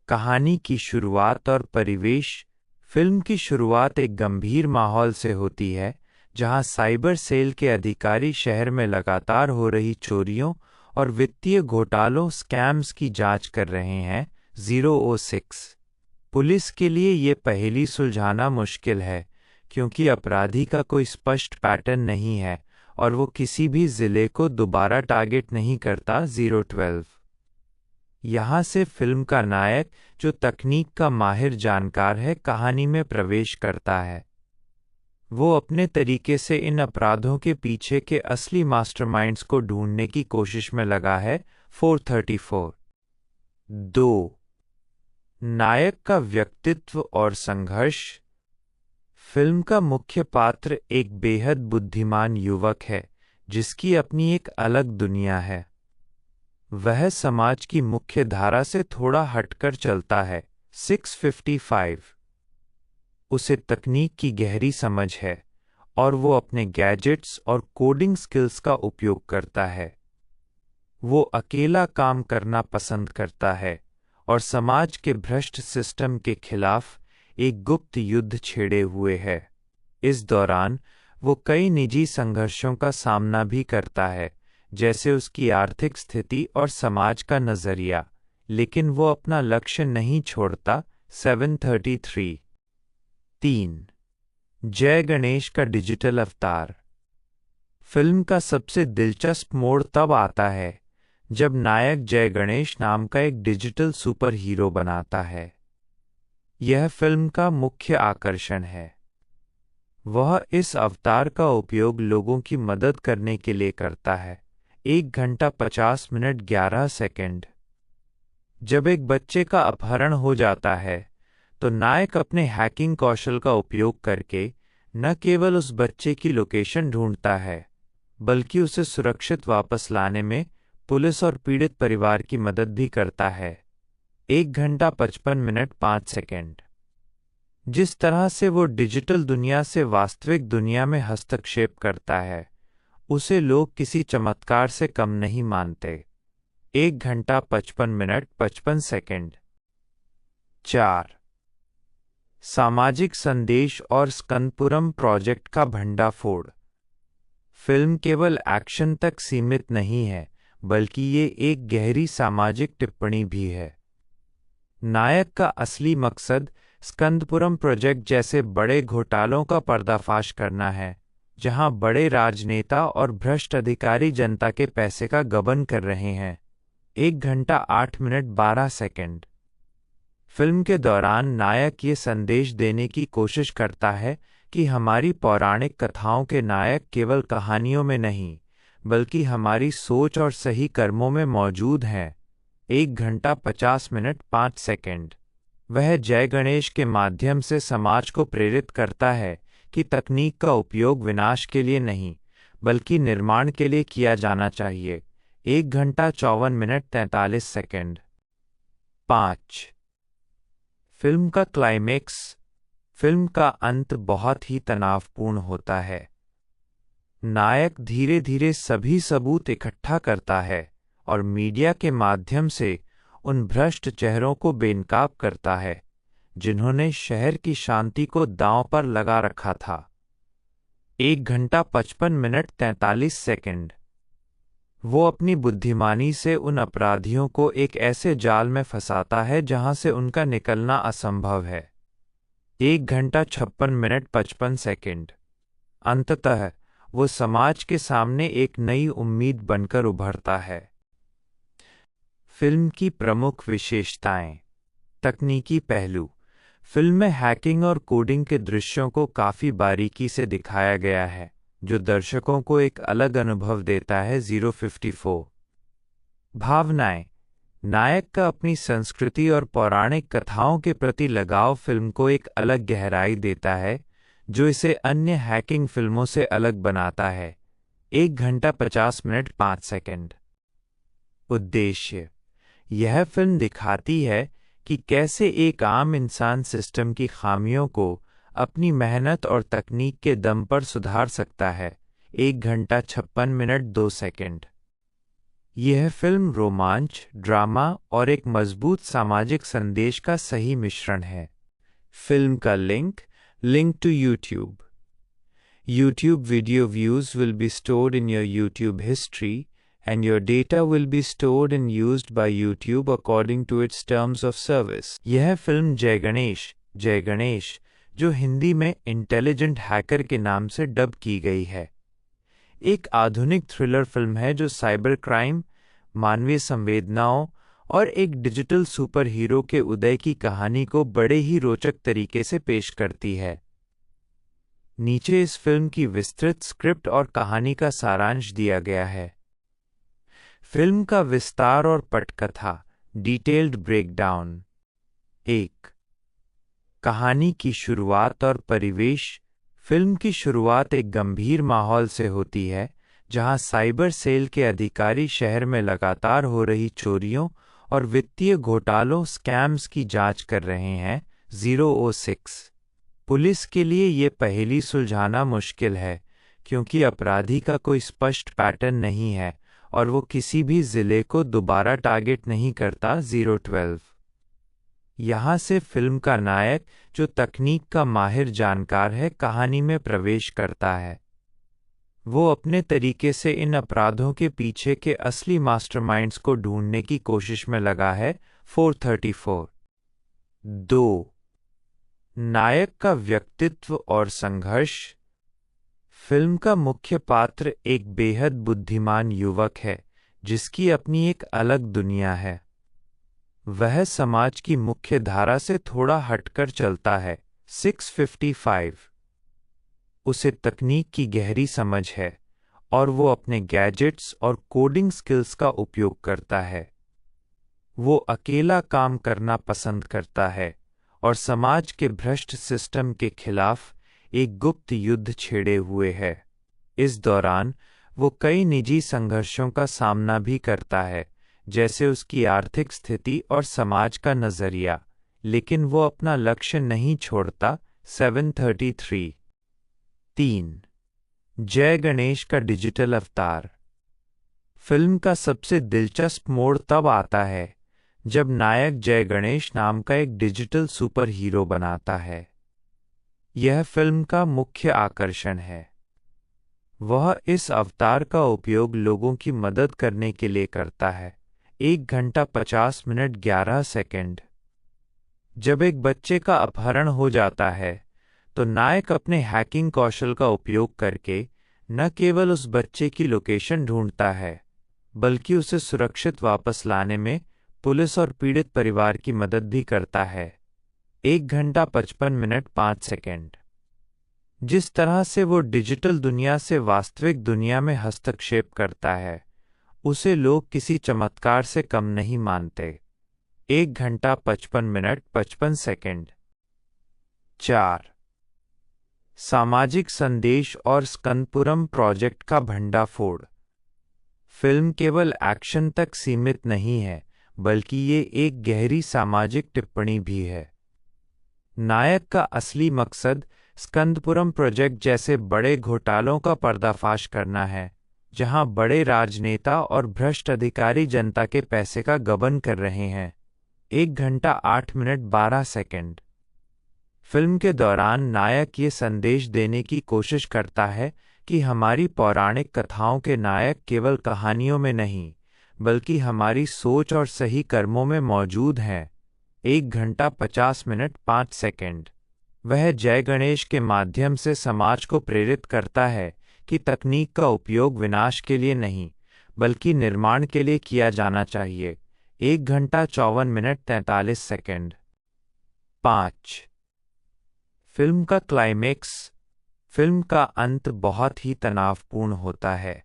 कहानी की शुरुआत और परिवेश। फिल्म की शुरुआत एक गंभीर माहौल से होती है, जहां साइबर सेल के अधिकारी शहर में लगातार हो रही चोरियों और वित्तीय घोटालों स्कैम्स की जांच कर रहे हैं। 006। पुलिस के लिए ये पहेली सुलझाना मुश्किल है, क्योंकि अपराधी का कोई स्पष्ट पैटर्न नहीं है और वो किसी भी जिले को दोबारा टारगेट नहीं करता। 012। यहाँ से फिल्म का नायक, जो तकनीक का माहिर जानकार है, कहानी में प्रवेश करता है। वो अपने तरीके से इन अपराधों के पीछे के असली मास्टरमाइंड्स को ढूंढने की कोशिश में लगा है। 434 2 नायक का व्यक्तित्व और संघर्ष। फिल्म का मुख्य पात्र एक बेहद बुद्धिमान युवक है जिसकी अपनी एक अलग दुनिया है। वह समाज की मुख्य धारा से थोड़ा हटकर चलता है। 655 उसे तकनीक की गहरी समझ है और वो अपने गैजेट्स और कोडिंग स्किल्स का उपयोग करता है। वो अकेला काम करना पसंद करता है और समाज के भ्रष्ट सिस्टम के खिलाफ एक गुप्त युद्ध छेड़े हुए है। इस दौरान वो कई निजी संघर्षों का सामना भी करता है, जैसे उसकी आर्थिक स्थिति और समाज का नजरिया, लेकिन वो अपना लक्ष्य नहीं छोड़ता। 733 3 जय गणेश का डिजिटल अवतार। फिल्म का सबसे दिलचस्प मोड़ तब आता है जब नायक जय गणेश नाम का एक डिजिटल सुपर हीरो बनाता है। यह फिल्म का मुख्य आकर्षण है। वह इस अवतार का उपयोग लोगों की मदद करने के लिए करता है। 1 घंटा 50 मिनट 11 सेकंड। जब एक बच्चे का अपहरण हो जाता है तो नायक अपने हैकिंग कौशल का उपयोग करके न केवल उस बच्चे की लोकेशन ढूंढता है, बल्कि उसे सुरक्षित वापस लाने में पुलिस और पीड़ित परिवार की मदद भी करता है। 1 घंटा 55 मिनट 5 सेकंड। जिस तरह से वो डिजिटल दुनिया से वास्तविक दुनिया में हस्तक्षेप करता है, उसे लोग किसी चमत्कार से कम नहीं मानते। 1 घंटा 55 मिनट 55 सेकंड। 4 सामाजिक संदेश और स्कंदपुरम प्रोजेक्ट का भंडाफोड़। फिल्म केवल एक्शन तक सीमित नहीं है, बल्कि ये एक गहरी सामाजिक टिप्पणी भी है। नायक का असली मकसद स्कंदपुरम प्रोजेक्ट जैसे बड़े घोटालों का पर्दाफाश करना है, जहां बड़े राजनेता और भ्रष्ट अधिकारी जनता के पैसे का गबन कर रहे हैं। 1 घंटा 8 मिनट 12 सेकंड। फिल्म के दौरान नायक ये संदेश देने की कोशिश करता है कि हमारी पौराणिक कथाओं के नायक केवल कहानियों में नहीं, बल्कि हमारी सोच और सही कर्मों में मौजूद हैं। 1 घंटा 50 मिनट 5 सेकंड। वह जय गणेश के माध्यम से समाज को प्रेरित करता है कि तकनीक का उपयोग विनाश के लिए नहीं, बल्कि निर्माण के लिए किया जाना चाहिए। 1 घंटा 54 मिनट 43 सेकंड। 5 फिल्म का क्लाइमेक्स। फिल्म का अंत बहुत ही तनावपूर्ण होता है। नायक धीरे धीरे सभी सबूत इकट्ठा करता है और मीडिया के माध्यम से उन भ्रष्ट चेहरों को बेनकाब करता है जिन्होंने शहर की शांति को दांव पर लगा रखा था। 1 घंटा 55 मिनट 43 सेकंड। वो अपनी बुद्धिमानी से उन अपराधियों को एक ऐसे जाल में फंसाता है जहां से उनका निकलना असंभव है। 1 घंटा 56 मिनट 55 सेकंड। अंततः वो समाज के सामने एक नई उम्मीद बनकर उभरता है। फिल्म की प्रमुख विशेषताएं। तकनीकी पहलू। फिल्म में हैकिंग और कोडिंग के दृश्यों को काफ़ी बारीकी से दिखाया गया है, जो दर्शकों को एक अलग अनुभव देता है। 054 भावनाएं। नायक का अपनी संस्कृति और पौराणिक कथाओं के प्रति लगाव फिल्म को एक अलग गहराई देता है, जो इसे अन्य हैकिंग फिल्मों से अलग बनाता है। 1 घंटा 50 मिनट 5 सेकंड। उद्देश्य। यह फिल्म दिखाती है कि कैसे एक आम इंसान सिस्टम की खामियों को अपनी मेहनत और तकनीक के दम पर सुधार सकता है। 1 घंटा 56 मिनट 2 सेकंड। यह फिल्म रोमांच, ड्रामा और एक मजबूत सामाजिक संदेश का सही मिश्रण है। फिल्म का link to YouTube. YouTube video views will be stored in your YouTube history, and your data will be stored and used by YouTube according to its terms of service. यह फिल्म जय गणेश, जो हिंदी में intelligent hacker के नाम से dub की गई है, एक आधुनिक थ्रिलर फिल्म है जो साइबर क्राइम, मानवीय संवेदनाओं और एक डिजिटल सुपर हीरो के उदय की कहानी को बड़े ही रोचक तरीके से पेश करती है। नीचे इस फिल्म की विस्तृत स्क्रिप्ट और कहानी का सारांश दिया गया है। फिल्म का विस्तार और पटकथा, डिटेल्ड ब्रेकडाउन। 1. कहानी की शुरुआत और परिवेश। फिल्म की शुरुआत एक गंभीर माहौल से होती है, जहां साइबर सेल के अधिकारी शहर में लगातार हो रही चोरियों और वित्तीय घोटालों स्कैम्स की जांच कर रहे हैं। 006 पुलिस के लिए ये पहेली सुलझाना मुश्किल है, क्योंकि अपराधी का कोई स्पष्ट पैटर्न नहीं है और वो किसी भी जिले को दोबारा टारगेट नहीं करता। 012 यहाँ से फिल्म का नायक, जो तकनीक का माहिर जानकार है, कहानी में प्रवेश करता है। वो अपने तरीके से इन अपराधों के पीछे के असली मास्टरमाइंड्स को ढूंढने की कोशिश में लगा है। 434 2. नायक का व्यक्तित्व और संघर्ष। फिल्म का मुख्य पात्र एक बेहद बुद्धिमान युवक है, जिसकी अपनी एक अलग दुनिया है। वह समाज की मुख्य धारा से थोड़ा हटकर चलता है। 655 उसे तकनीक की गहरी समझ है और वो अपने गैजेट्स और कोडिंग स्किल्स का उपयोग करता है। वो अकेला काम करना पसंद करता है और समाज के भ्रष्ट सिस्टम के खिलाफ एक गुप्त युद्ध छेड़े हुए है। इस दौरान वो कई निजी संघर्षों का सामना भी करता है, जैसे उसकी आर्थिक स्थिति और समाज का नजरिया, लेकिन वो अपना लक्ष्य नहीं छोड़ता। 733 3. जय गणेश का डिजिटल अवतार। फिल्म का सबसे दिलचस्प मोड़ तब आता है जब नायक जय गणेश नाम का एक डिजिटल सुपर हीरो बनाता है। यह फिल्म का मुख्य आकर्षण है। वह इस अवतार का उपयोग लोगों की मदद करने के लिए करता है। 1 घंटा 50 मिनट 11 सेकंड। जब एक बच्चे का अपहरण हो जाता है, तो नायक अपने हैकिंग कौशल का उपयोग करके न केवल उस बच्चे की लोकेशन ढूंढता है, बल्कि उसे सुरक्षित वापस लाने में पुलिस और पीड़ित परिवार की मदद भी करता है। 1 घंटा 55 मिनट 5 सेकंड। जिस तरह से वो डिजिटल दुनिया से वास्तविक दुनिया में हस्तक्षेप करता है, उसे लोग किसी चमत्कार से कम नहीं मानते। 1 घंटा 55 मिनट 55 सेकंड। 4. सामाजिक संदेश और स्कंदपुरम प्रोजेक्ट का भंडाफोड़। फिल्म केवल एक्शन तक सीमित नहीं है, बल्कि ये एक गहरी सामाजिक टिप्पणी भी है। नायक का असली मकसद स्कंदपुरम प्रोजेक्ट जैसे बड़े घोटालों का पर्दाफाश करना है, जहां बड़े राजनेता और भ्रष्ट अधिकारी जनता के पैसे का गबन कर रहे हैं। 1 घंटा 8 मिनट 12 सेकंड। फिल्म के दौरान नायक ये संदेश देने की कोशिश करता है कि हमारी पौराणिक कथाओं के नायक केवल कहानियों में नहीं, बल्कि हमारी सोच और सही कर्मों में मौजूद हैं। 1 घंटा 50 मिनट 5 सेकंड। वह जय गणेश के माध्यम से समाज को प्रेरित करता है कि तकनीक का उपयोग विनाश के लिए नहीं, बल्कि निर्माण के लिए किया जाना चाहिए। 1 घंटा 54 मिनट 43 सेकंड। 5. फिल्म का क्लाइमेक्स। फिल्म का अंत बहुत ही तनावपूर्ण होता है।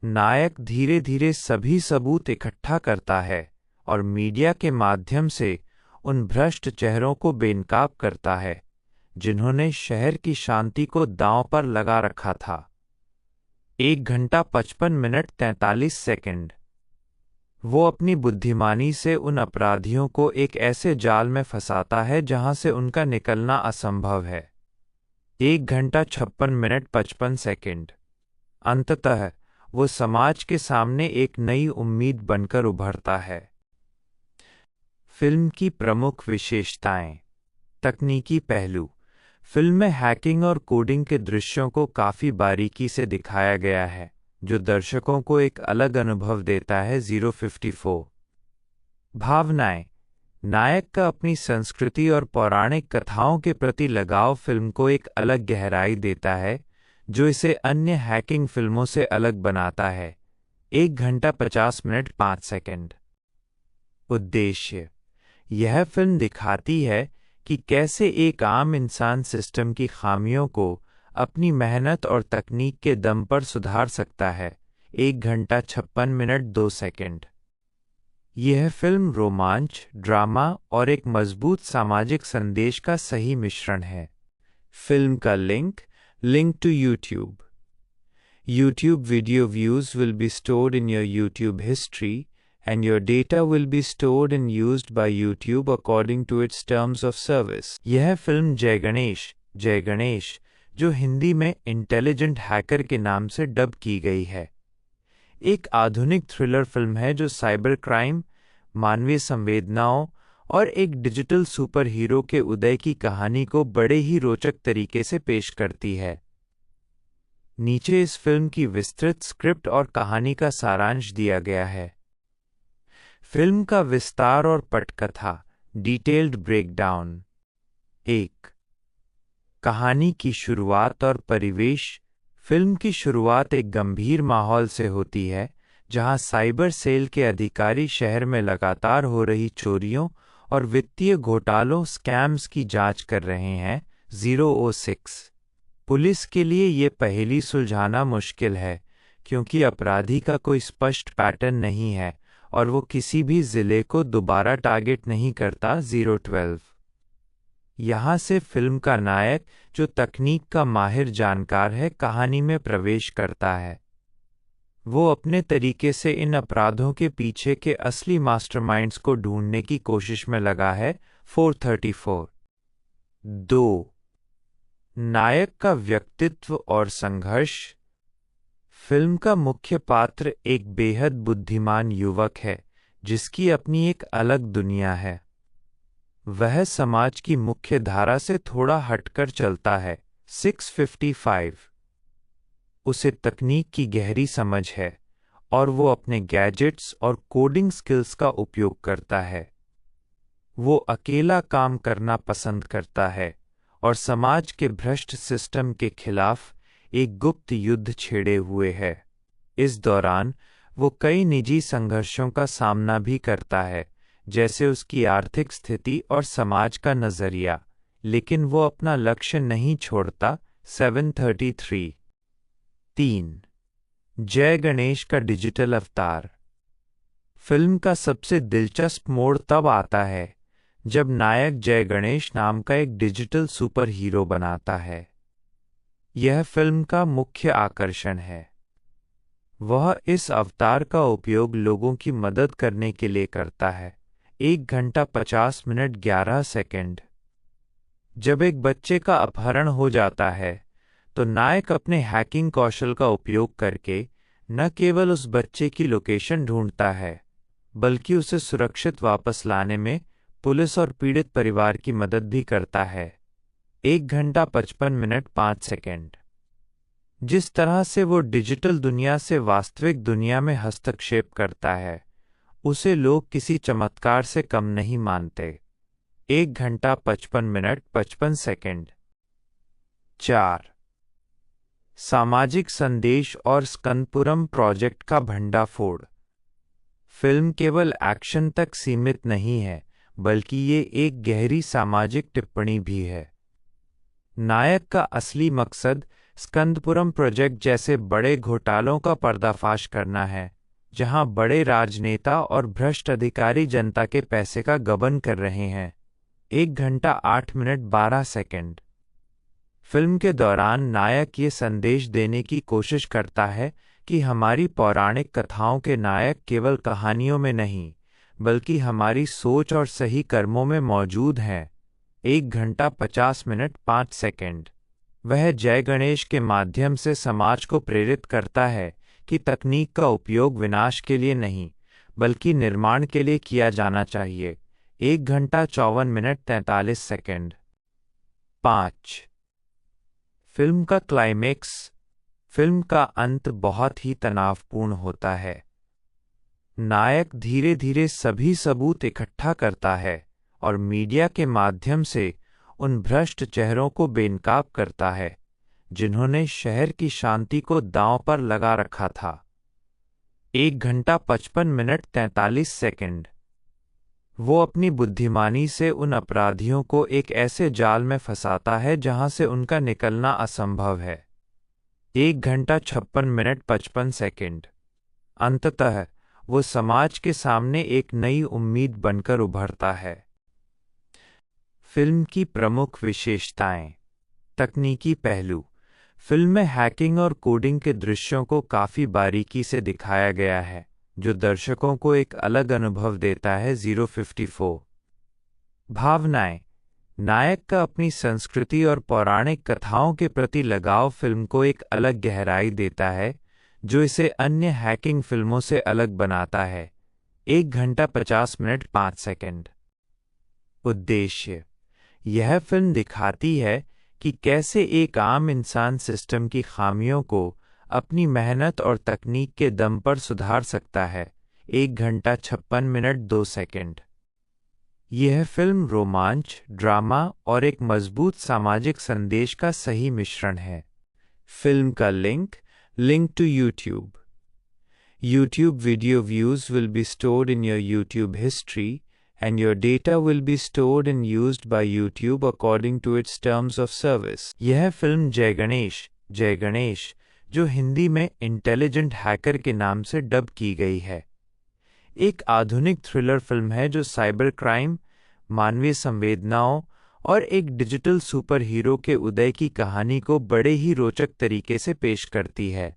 नायक धीरे धीरे सभी सबूत इकट्ठा करता है और मीडिया के माध्यम से उन भ्रष्ट चेहरों को बेनकाब करता है, जिन्होंने शहर की शांति को दांव पर लगा रखा था। 1 घंटा 55 मिनट 43 सेकंड। वो अपनी बुद्धिमानी से उन अपराधियों को एक ऐसे जाल में फंसाता है जहां से उनका निकलना असंभव है। 1 घंटा 56 मिनट 55 सेकंड। अंततः वो समाज के सामने एक नई उम्मीद बनकर उभरता है। फिल्म की प्रमुख विशेषताएं। तकनीकी पहलू। फिल्म में हैकिंग और कोडिंग के दृश्यों को काफ़ी बारीकी से दिखाया गया है, जो दर्शकों को एक अलग अनुभव देता है। 054 भावनाएं। नायक का अपनी संस्कृति और पौराणिक कथाओं के प्रति लगाव फिल्म को एक अलग गहराई देता है, जो इसे अन्य हैकिंग फिल्मों से अलग बनाता है। 1 घंटा 50 मिनट 5 सेकंड। उद्देश्य: यह फिल्म दिखाती है कि कैसे एक आम इंसान सिस्टम की खामियों को अपनी मेहनत और तकनीक के दम पर सुधार सकता है। 1 घंटा 56 मिनट 2 सेकंड। यह फिल्म रोमांच, ड्रामा और एक मजबूत सामाजिक संदेश का सही मिश्रण है। फिल्म का link to YouTube. YouTube video views will be stored in your YouTube history, and your data will be stored and used by YouTube according to its terms of service. यह फिल्म जय गणेश, जो हिंदी में intelligent hacker के नाम से dub की गई है, एक आधुनिक थ्रिलर फिल्म है जो साइबर क्राइम, मानवीय संवेदनाओं और एक डिजिटल सुपर हीरो के उदय की कहानी को बड़े ही रोचक तरीके से पेश करती है। नीचे इस फिल्म की विस्तृत स्क्रिप्ट और कहानी का सारांश दिया गया है। फिल्म का विस्तार और पटकथा। Detailed breakdown. 1. कहानी की शुरुआत और परिवेश। फिल्म की शुरुआत एक गंभीर माहौल से होती है, जहां साइबर सेल के अधिकारी शहर में लगातार हो रही चोरियों और वित्तीय घोटालों स्कैम्स की जांच कर रहे हैं। 006 पुलिस के लिए ये पहेली सुलझाना मुश्किल है, क्योंकि अपराधी का कोई स्पष्ट पैटर्न नहीं है और वो किसी भी जिले को दोबारा टारगेट नहीं करता। 012 यहाँ से फिल्म का नायक, जो तकनीक का माहिर जानकार है, कहानी में प्रवेश करता है। वो अपने तरीके से इन अपराधों के पीछे के असली मास्टरमाइंड्स को ढूंढने की कोशिश में लगा है। 434 2. नायक का व्यक्तित्व और संघर्ष। फिल्म का मुख्य पात्र एक बेहद बुद्धिमान युवक है, जिसकी अपनी एक अलग दुनिया है। वह समाज की मुख्य धारा से थोड़ा हटकर चलता है। 655 उसे तकनीक की गहरी समझ है और वो अपने गैजेट्स और कोडिंग स्किल्स का उपयोग करता है। वो अकेला काम करना पसंद करता है और समाज के भ्रष्ट सिस्टम के खिलाफ एक गुप्त युद्ध छेड़े हुए है। इस दौरान वो कई निजी संघर्षों का सामना भी करता है, जैसे उसकी आर्थिक स्थिति और समाज का नजरिया, लेकिन वो अपना लक्ष्य नहीं छोड़ता। 733 3. जय गणेश का डिजिटल अवतार। फिल्म का सबसे दिलचस्प मोड़ तब आता है जब नायक जय गणेश नाम का एक डिजिटल सुपर हीरो बनाता है। यह फिल्म का मुख्य आकर्षण है। वह इस अवतार का उपयोग लोगों की मदद करने के लिए करता है। 1 घंटा 50 मिनट 11 सेकंड। जब एक बच्चे का अपहरण हो जाता है, तो नायक अपने हैकिंग कौशल का उपयोग करके न केवल उस बच्चे की लोकेशन ढूंढता है, बल्कि उसे सुरक्षित वापस लाने में पुलिस और पीड़ित परिवार की मदद भी करता है। 1 घंटा 55 मिनट 5 सेकंड। जिस तरह से वो डिजिटल दुनिया से वास्तविक दुनिया में हस्तक्षेप करता है, उसे लोग किसी चमत्कार से कम नहीं मानते। 1 घंटा 55 मिनट 55 सेकंड। 4. सामाजिक संदेश और स्कंदपुरम प्रोजेक्ट का भंडाफोड़। फिल्म केवल एक्शन तक सीमित नहीं है, बल्कि ये एक गहरी सामाजिक टिप्पणी भी है। नायक का असली मकसद स्कंदपुरम प्रोजेक्ट जैसे बड़े घोटालों का पर्दाफाश करना है, जहां बड़े राजनेता और भ्रष्ट अधिकारी जनता के पैसे का गबन कर रहे हैं। 1 घंटा 8 मिनट 12 सेकंड। फिल्म के दौरान नायक ये संदेश देने की कोशिश करता है कि हमारी पौराणिक कथाओं के नायक केवल कहानियों में नहीं, बल्कि हमारी सोच और सही कर्मों में मौजूद हैं। 1 घंटा 50 मिनट 5 सेकंड। वह जय गणेश के माध्यम से समाज को प्रेरित करता है कि तकनीक का उपयोग विनाश के लिए नहीं, बल्कि निर्माण के लिए किया जाना चाहिए। 1 घंटा 54 मिनट 43 सेकंड। 5. फिल्म का क्लाइमेक्स। फिल्म का अंत बहुत ही तनावपूर्ण होता है। नायक धीरे धीरे सभी सबूत इकट्ठा करता है और मीडिया के माध्यम से उन भ्रष्ट चेहरों को बेनकाब करता है, जिन्होंने शहर की शांति को दांव पर लगा रखा था। 1 घंटा 55 मिनट 43 सेकंड। वो अपनी बुद्धिमानी से उन अपराधियों को एक ऐसे जाल में फंसाता है जहां से उनका निकलना असंभव है। 1 घंटा 56 मिनट 55 सेकंड। अंततः वो समाज के सामने एक नई उम्मीद बनकर उभरता है। फिल्म की प्रमुख विशेषताएं। तकनीकी पहलू। फिल्म में हैकिंग और कोडिंग के दृश्यों को काफ़ी बारीकी से दिखाया गया है, जो दर्शकों को एक अलग अनुभव देता है। 054। भावनाएं। नायक का अपनी संस्कृति और पौराणिक कथाओं के प्रति लगाव फिल्म को एक अलग गहराई देता है, जो इसे अन्य हैकिंग फिल्मों से अलग बनाता है। 1 घंटा 50 मिनट 5 सेकंड। उद्देश्य। यह फिल्म दिखाती है कि कैसे एक आम इंसान सिस्टम की खामियों को अपनी मेहनत और तकनीक के दम पर सुधार सकता है। 1 घंटा 56 मिनट 2 सेकंड। यह फिल्म रोमांच, ड्रामा और एक मजबूत सामाजिक संदेश का सही मिश्रण है। फिल्म का link to YouTube. YouTube video views will be stored in your YouTube history, and your data will be stored and used by YouTube according to its terms of service। यह फिल्म जय गणेश, जो हिंदी में intelligent hacker के नाम से dub की गई है, एक आधुनिक थ्रिलर फिल्म है जो साइबर क्राइम, मानवीय संवेदनाओं और एक डिजिटल सुपर हीरो के उदय की कहानी को बड़े ही रोचक तरीके से पेश करती है।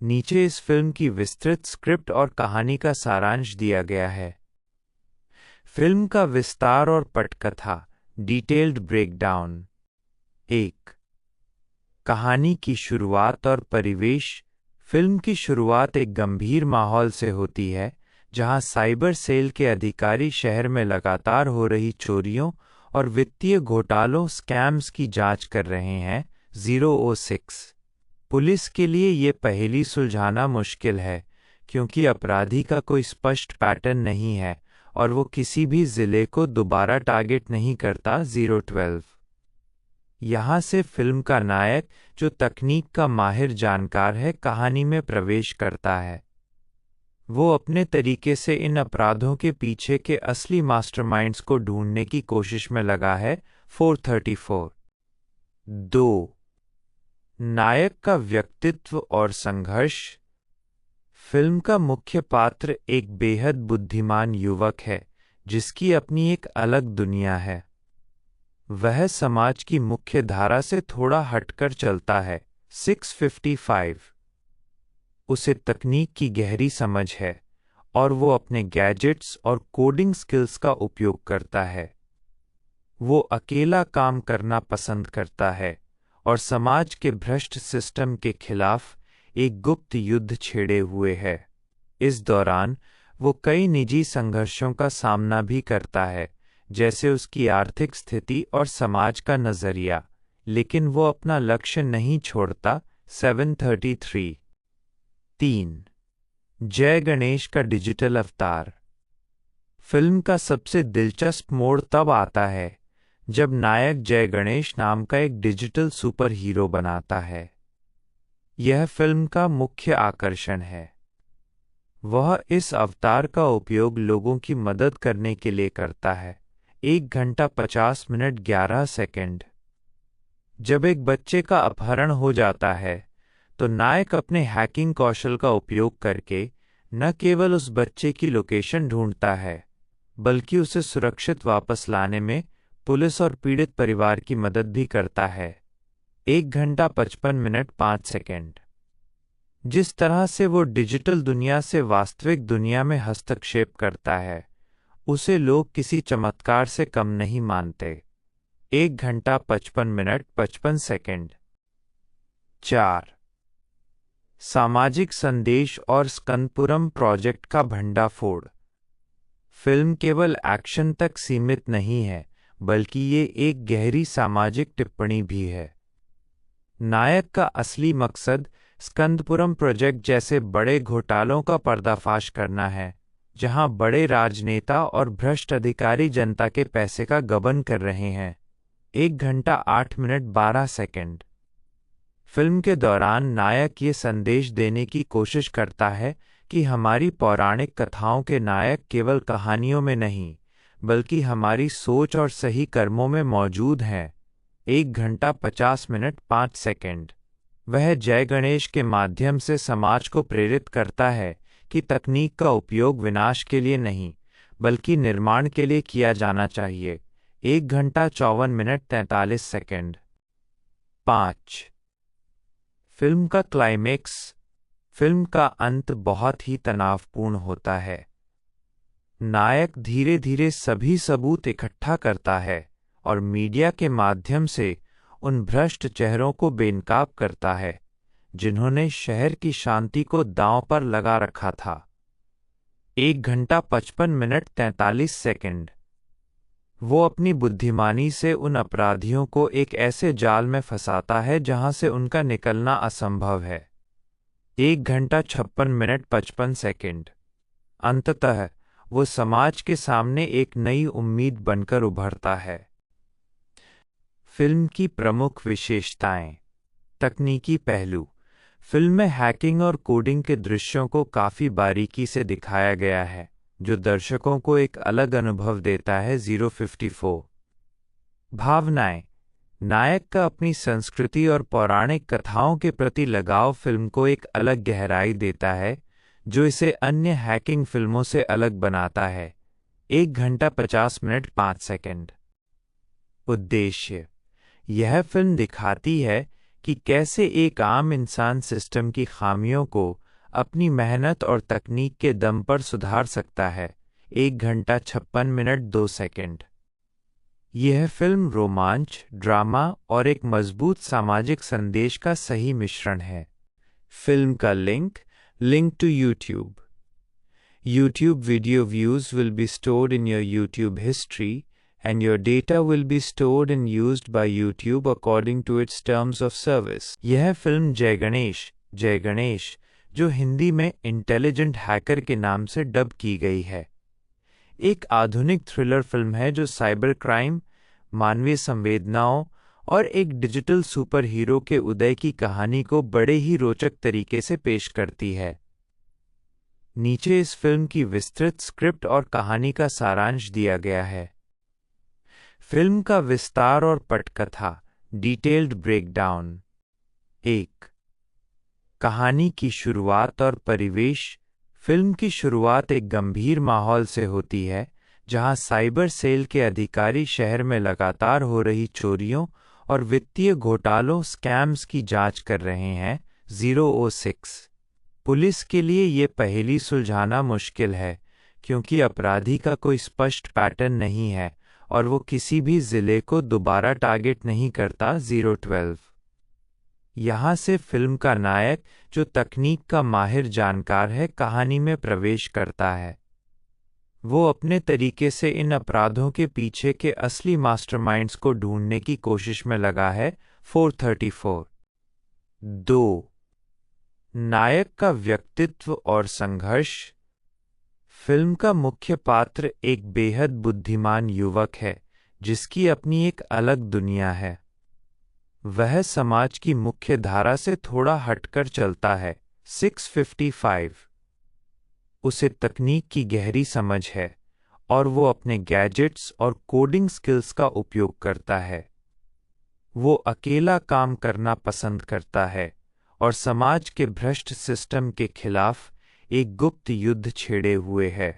नीचे इस फिल्म की विस्तृत स्क्रिप्ट और कहानी का सारांश दिया गया है। फिल्म का विस्तार और पटकथा। Detailed breakdown. 1। कहानी की शुरुआत और परिवेश। फिल्म की शुरुआत एक गंभीर माहौल से होती है, जहां साइबर सेल के अधिकारी शहर में लगातार हो रही चोरियों और वित्तीय घोटालों स्कैम्स की जांच कर रहे हैं। 006। पुलिस के लिए ये पहेली सुलझाना मुश्किल है, क्योंकि अपराधी का कोई स्पष्ट पैटर्न नहीं है और वो किसी भी जिले को दोबारा टारगेट नहीं करता। 012। यहाँ से फिल्म का नायक, जो तकनीक का माहिर जानकार है, कहानी में प्रवेश करता है। वो अपने तरीके से इन अपराधों के पीछे के असली मास्टरमाइंड्स को ढूंढने की कोशिश में लगा है। 434। 2। नायक का व्यक्तित्व और संघर्ष। फिल्म का मुख्य पात्र एक बेहद बुद्धिमान युवक है, जिसकी अपनी एक अलग दुनिया है। वह समाज की मुख्य धारा से थोड़ा हटकर चलता है। 655। उसे तकनीक की गहरी समझ है और वो अपने गैजेट्स और कोडिंग स्किल्स का उपयोग करता है। वो अकेला काम करना पसंद करता है और समाज के भ्रष्ट सिस्टम के खिलाफ एक गुप्त युद्ध छेड़े हुए है। इस दौरान वो कई निजी संघर्षों का सामना भी करता है, जैसे उसकी आर्थिक स्थिति और समाज का नजरिया, लेकिन वो अपना लक्ष्य नहीं छोड़ता। 733। 3। जय गणेश का डिजिटल अवतार। फिल्म का सबसे दिलचस्प मोड़ तब आता है जब नायक जय गणेश नाम का एक डिजिटल सुपर हीरो बनाता है। यह फिल्म का मुख्य आकर्षण है। वह इस अवतार का उपयोग लोगों की मदद करने के लिए करता है। 1 घंटा 50 मिनट 11 सेकंड। जब एक बच्चे का अपहरण हो जाता है, तो नायक अपने हैकिंग कौशल का उपयोग करके न केवल उस बच्चे की लोकेशन ढूंढता है, बल्कि उसे सुरक्षित वापस लाने में पुलिस और पीड़ित परिवार की मदद भी करता है। 1 घंटा 55 मिनट 5 सेकंड। जिस तरह से वो डिजिटल दुनिया से वास्तविक दुनिया में हस्तक्षेप करता है, उसे लोग किसी चमत्कार से कम नहीं मानते। 1 घंटा 55 मिनट 55 सेकंड। 4। सामाजिक संदेश और स्कंदपुरम प्रोजेक्ट का भंडाफोड़। फिल्म केवल एक्शन तक सीमित नहीं है, बल्कि ये एक गहरी सामाजिक टिप्पणी भी है। नायक का असली मकसद स्कंदपुरम प्रोजेक्ट जैसे बड़े घोटालों का पर्दाफाश करना है, जहां बड़े राजनेता और भ्रष्ट अधिकारी जनता के पैसे का गबन कर रहे हैं। 1 घंटा 8 मिनट 12 सेकंड। फिल्म के दौरान नायक ये संदेश देने की कोशिश करता है कि हमारी पौराणिक कथाओं के नायक केवल कहानियों में नहीं, बल्कि हमारी सोच और सही कर्मों में मौजूद हैं। 1 घंटा 50 मिनट 5 सेकंड। वह जय गणेश के माध्यम से समाज को प्रेरित करता है कि तकनीक का उपयोग विनाश के लिए नहीं, बल्कि निर्माण के लिए किया जाना चाहिए। 1 घंटा 54 मिनट 43 सेकंड। 5. फिल्म का क्लाइमेक्स। फिल्म का अंत बहुत ही तनावपूर्ण होता है। नायक धीरे धीरे सभी सबूत इकट्ठा करता है और मीडिया के माध्यम से उन भ्रष्ट चेहरों को बेनकाब करता है जिन्होंने शहर की शांति को दांव पर लगा रखा था। 1 घंटा 55 मिनट 43 सेकंड। वो अपनी बुद्धिमानी से उन अपराधियों को एक ऐसे जाल में फंसाता है जहां से उनका निकलना असंभव है। 1 घंटा 56 मिनट 55 सेकंड। अंततः वो समाज के सामने एक नई उम्मीद बनकर उभरता है। फिल्म की प्रमुख विशेषताएं। तकनीकी पहलू। फिल्म में हैकिंग और कोडिंग के दृश्यों को काफ़ी बारीकी से दिखाया गया है, जो दर्शकों को एक अलग अनुभव देता है। 054। भावनाएं। नायक का अपनी संस्कृति और पौराणिक कथाओं के प्रति लगाव फिल्म को एक अलग गहराई देता है, जो इसे अन्य हैकिंग फिल्मों से अलग बनाता है। 1 घंटा 50 मिनट 5 सेकंड। उद्देश्य। यह फिल्म दिखाती है कि कैसे एक आम इंसान सिस्टम की खामियों को अपनी मेहनत और तकनीक के दम पर सुधार सकता है। 1 घंटा 56 मिनट 2 सेकंड। यह फिल्म रोमांच, ड्रामा और एक मजबूत सामाजिक संदेश का सही मिश्रण है। फिल्म का link to YouTube. YouTube video views will be stored in your YouTube history, and your data will be stored and used by YouTube according to its terms of service. यह फिल्म जय गणेश, जो हिंदी में intelligent hacker के नाम से dub की गई है, एक आधुनिक थ्रिलर फिल्म है जो साइबर क्राइम, मानवीय संवेदनाओं और एक डिजिटल सुपर हीरो के उदय की कहानी को बड़े ही रोचक तरीके से पेश करती है। नीचे इस फिल्म की विस्तृत स्क्रिप्ट और कहानी का सारांश दिया गया है। फिल्म का विस्तार और पटकथा। Detailed breakdown. 1. कहानी की शुरुआत और परिवेश। फिल्म की शुरुआत एक गंभीर माहौल से होती है, जहां साइबर सेल के अधिकारी शहर में लगातार हो रही चोरियों और वित्तीय घोटालों स्कैम्स की जांच कर रहे हैं। 006। पुलिस के लिए ये पहेली सुलझाना मुश्किल है, क्योंकि अपराधी का कोई स्पष्ट पैटर्न नहीं है और वो किसी भी जिले को दोबारा टारगेट नहीं करता। 012। यहाँ से फिल्म का नायक, जो तकनीक का माहिर जानकार है, कहानी में प्रवेश करता है। वो अपने तरीके से इन अपराधों के पीछे के असली मास्टरमाइंड्स को ढूंढने की कोशिश में लगा है। 434। 2. नायक का व्यक्तित्व और संघर्ष। फिल्म का मुख्य पात्र एक बेहद बुद्धिमान युवक है, जिसकी अपनी एक अलग दुनिया है। वह समाज की मुख्य धारा से थोड़ा हटकर चलता है। 655। उसे तकनीक की गहरी समझ है और वो अपने गैजेट्स और कोडिंग स्किल्स का उपयोग करता है। वो अकेला काम करना पसंद करता है और समाज के भ्रष्ट सिस्टम के खिलाफ एक गुप्त युद्ध छेड़े हुए है।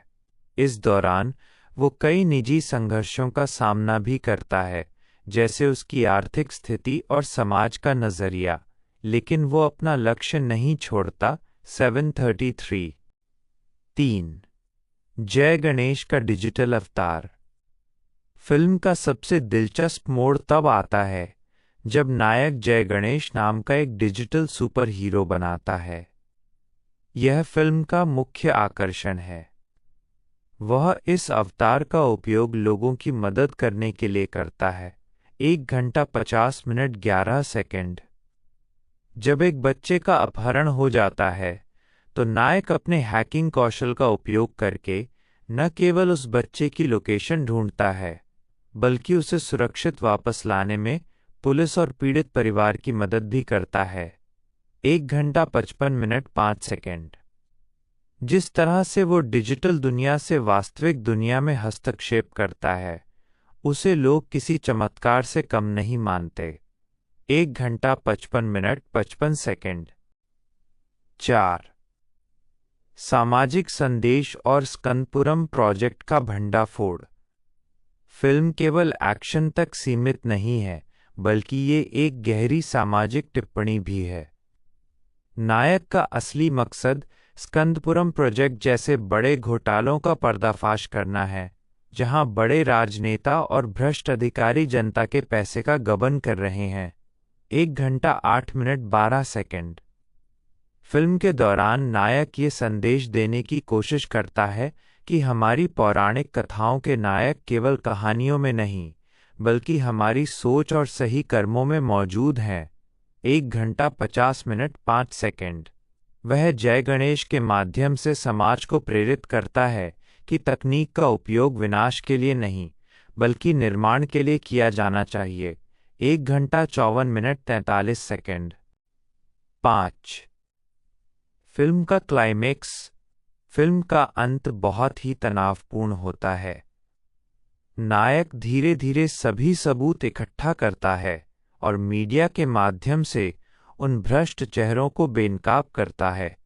इस दौरान वो कई निजी संघर्षों का सामना भी करता है, जैसे उसकी आर्थिक स्थिति और समाज का नजरिया, लेकिन वो अपना लक्ष्य नहीं छोड़ता। 733। 3. जय गणेश का डिजिटल अवतार। फिल्म का सबसे दिलचस्प मोड़ तब आता है जब नायक जय गणेश नाम का एक डिजिटल सुपर हीरो बनाता है। यह फिल्म का मुख्य आकर्षण है। वह इस अवतार का उपयोग लोगों की मदद करने के लिए करता है। 1 घंटा 50 मिनट 11 सेकंड। जब एक बच्चे का अपहरण हो जाता है, तो नायक अपने हैकिंग कौशल का उपयोग करके न केवल उस बच्चे की लोकेशन ढूंढता है, बल्कि उसे सुरक्षित वापस लाने में पुलिस और पीड़ित परिवार की मदद भी करता है। 1 घंटा 55 मिनट 5 सेकंड। जिस तरह से वो डिजिटल दुनिया से वास्तविक दुनिया में हस्तक्षेप करता है उसे लोग किसी चमत्कार से कम नहीं मानते। 1 घंटा 55 मिनट 55 सेकंड। 4. सामाजिक संदेश और स्कंदपुरम प्रोजेक्ट का भंडाफोड़। फिल्म केवल एक्शन तक सीमित नहीं है बल्कि ये एक गहरी सामाजिक टिप्पणी भी है। नायक का असली मकसद स्कंदपुरम प्रोजेक्ट जैसे बड़े घोटालों का पर्दाफाश करना है जहां बड़े राजनेता और भ्रष्ट अधिकारी जनता के पैसे का गबन कर रहे हैं। 1 घंटा 8 मिनट 12 सेकंड। फिल्म के दौरान नायक ये संदेश देने की कोशिश करता है कि हमारी पौराणिक कथाओं के नायक केवल कहानियों में नहीं बल्कि हमारी सोच और सही कर्मों में मौजूद हैं। 1 घंटा 50 मिनट 5 सेकंड। वह जय गणेश के माध्यम से समाज को प्रेरित करता है कि तकनीक का उपयोग विनाश के लिए नहीं बल्कि निर्माण के लिए किया जाना चाहिए। 1 घंटा 54 मिनट 43 सेकंड। 5. फिल्म का क्लाइमेक्स। फिल्म का अंत बहुत ही तनावपूर्ण होता है। नायक धीरे धीरे सभी सबूत इकट्ठा करता है और मीडिया के माध्यम से उन भ्रष्ट चेहरों को बेनकाब करता है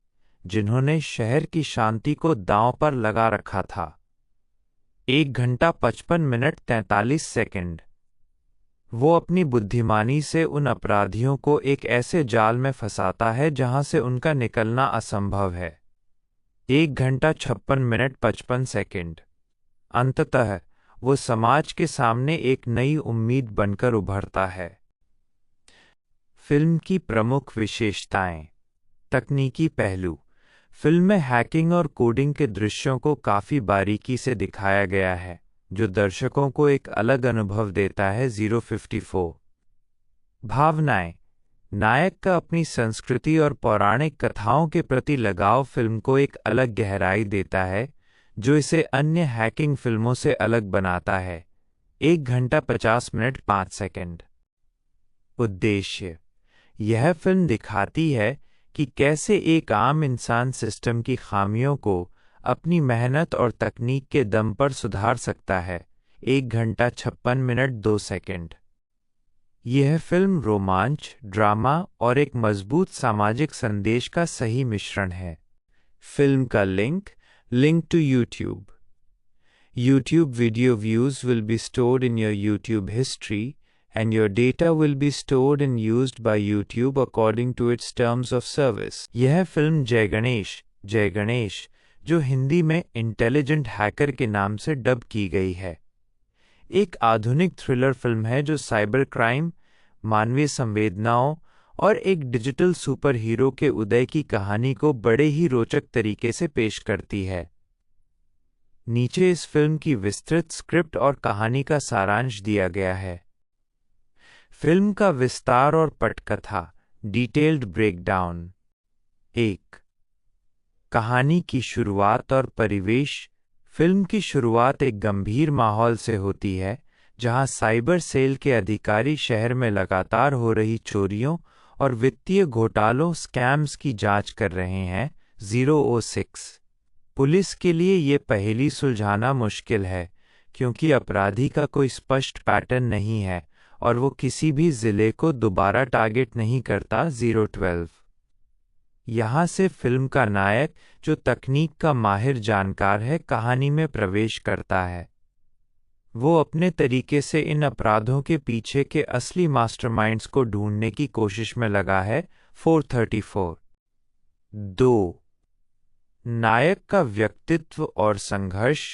जिन्होंने शहर की शांति को दांव पर लगा रखा था। 1 घंटा 55 मिनट 43 सेकंड। वो अपनी बुद्धिमानी से उन अपराधियों को एक ऐसे जाल में फंसाता है जहां से उनका निकलना असंभव है। 1 घंटा 56 मिनट 55 सेकंड। अंततः वो समाज के सामने एक नई उम्मीद बनकर उभरता है। फिल्म की प्रमुख विशेषताएं। तकनीकी पहलू। फिल्म में हैकिंग और कोडिंग के दृश्यों को काफ़ी बारीकी से दिखाया गया है जो दर्शकों को एक अलग अनुभव देता है। 054। भावनाएं। नायक का अपनी संस्कृति और पौराणिक कथाओं के प्रति लगाव फिल्म को एक अलग गहराई देता है जो इसे अन्य हैकिंग फिल्मों से अलग बनाता है। 1 घंटा 50 मिनट 5 सेकंड। उद्देश्य। यह फिल्म दिखाती है कि कैसे एक आम इंसान सिस्टम की खामियों को अपनी मेहनत और तकनीक के दम पर सुधार सकता है। 1 घंटा 56 मिनट 2 सेकंड। यह फिल्म रोमांच, ड्रामा और एक मजबूत सामाजिक संदेश का सही मिश्रण है। फिल्म का link to YouTube. YouTube video views will be stored in your YouTube history and your data will be stored and used by YouTube according to its terms of service। यह फिल्म जय गणेश जो हिंदी में intelligent hacker के नाम से dub की गई है, एक आधुनिक थ्रिलर फिल्म है जो साइबर क्राइम, मानवीय संवेदनाओं और एक डिजिटल सुपर हीरो के उदय की कहानी को बड़े ही रोचक तरीके से पेश करती है। नीचे इस फिल्म की विस्तृत स्क्रिप्ट और कहानी का सारांश दिया गया है। फिल्म का विस्तार और पटकथा। Detailed breakdown. 1. कहानी की शुरुआत और परिवेश। फिल्म की शुरुआत एक गंभीर माहौल से होती है जहां साइबर सेल के अधिकारी शहर में लगातार हो रही चोरियों और वित्तीय घोटालों स्कैम्स की जांच कर रहे हैं। 006। पुलिस के लिए ये पहेली सुलझाना मुश्किल है क्योंकि अपराधी का कोई स्पष्ट पैटर्न नहीं है और वो किसी भी जिले को दोबारा टारगेट नहीं करता। 012। यहाँ से फिल्म का नायक जो तकनीक का माहिर जानकार है कहानी में प्रवेश करता है। वो अपने तरीके से इन अपराधों के पीछे के असली मास्टरमाइंड्स को ढूंढने की कोशिश में लगा है। 434। 2. नायक का व्यक्तित्व और संघर्ष।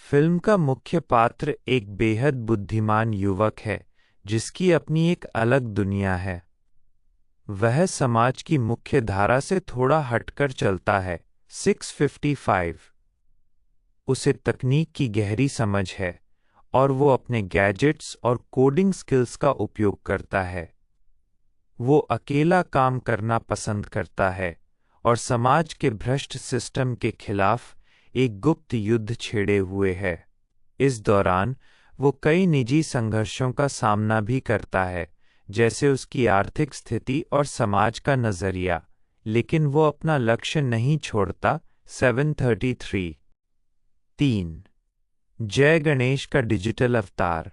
फिल्म का मुख्य पात्र एक बेहद बुद्धिमान युवक है जिसकी अपनी एक अलग दुनिया है। वह समाज की मुख्य धारा से थोड़ा हटकर चलता है। 655। उसे तकनीक की गहरी समझ है और वो अपने गैजेट्स और कोडिंग स्किल्स का उपयोग करता है। वो अकेला काम करना पसंद करता है और समाज के भ्रष्ट सिस्टम के खिलाफ एक गुप्त युद्ध छेड़े हुए है। इस दौरान वो कई निजी संघर्षों का सामना भी करता है जैसे उसकी आर्थिक स्थिति और समाज का नजरिया। लेकिन वो अपना लक्ष्य नहीं छोड़ता। 733। 3. जय गणेश का डिजिटल अवतार।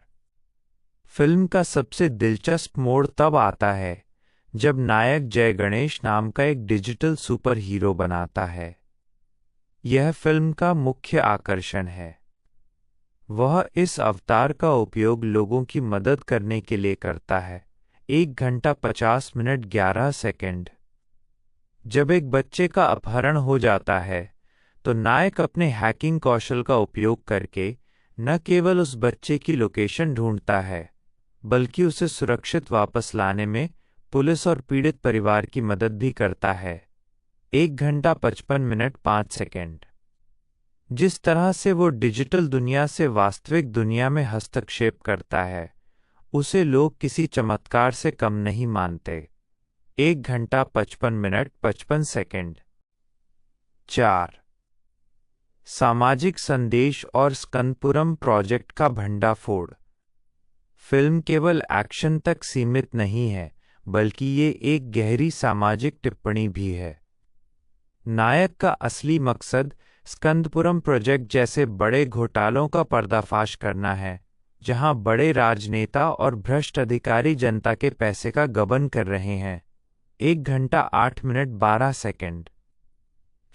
फिल्म का सबसे दिलचस्प मोड़ तब आता है जब नायक जय गणेश नाम का एक डिजिटल सुपर हीरो बनाता है। यह फिल्म का मुख्य आकर्षण है। वह इस अवतार का उपयोग लोगों की मदद करने के लिए करता है। 1 घंटा 50 मिनट 11 सेकंड। जब एक बच्चे का अपहरण हो जाता है तो नायक अपने हैकिंग कौशल का उपयोग करके न केवल उस बच्चे की लोकेशन ढूंढता है बल्कि उसे सुरक्षित वापस लाने में पुलिस और पीड़ित परिवार की मदद भी करता है। 1 घंटा 55 मिनट 5 सेकंड। जिस तरह से वो डिजिटल दुनिया से वास्तविक दुनिया में हस्तक्षेप करता है उसे लोग किसी चमत्कार से कम नहीं मानते। 1 घंटा 55 मिनट 55 सेकंड। 4. सामाजिक संदेश और स्कंदपुरम प्रोजेक्ट का भंडाफोड़। फिल्म केवल एक्शन तक सीमित नहीं है बल्कि ये एक गहरी सामाजिक टिप्पणी भी है। नायक का असली मकसद स्कंदपुरम प्रोजेक्ट जैसे बड़े घोटालों का पर्दाफाश करना है जहां बड़े राजनेता और भ्रष्ट अधिकारी जनता के पैसे का गबन कर रहे हैं। 1 घंटा 8 मिनट 12 सेकंड।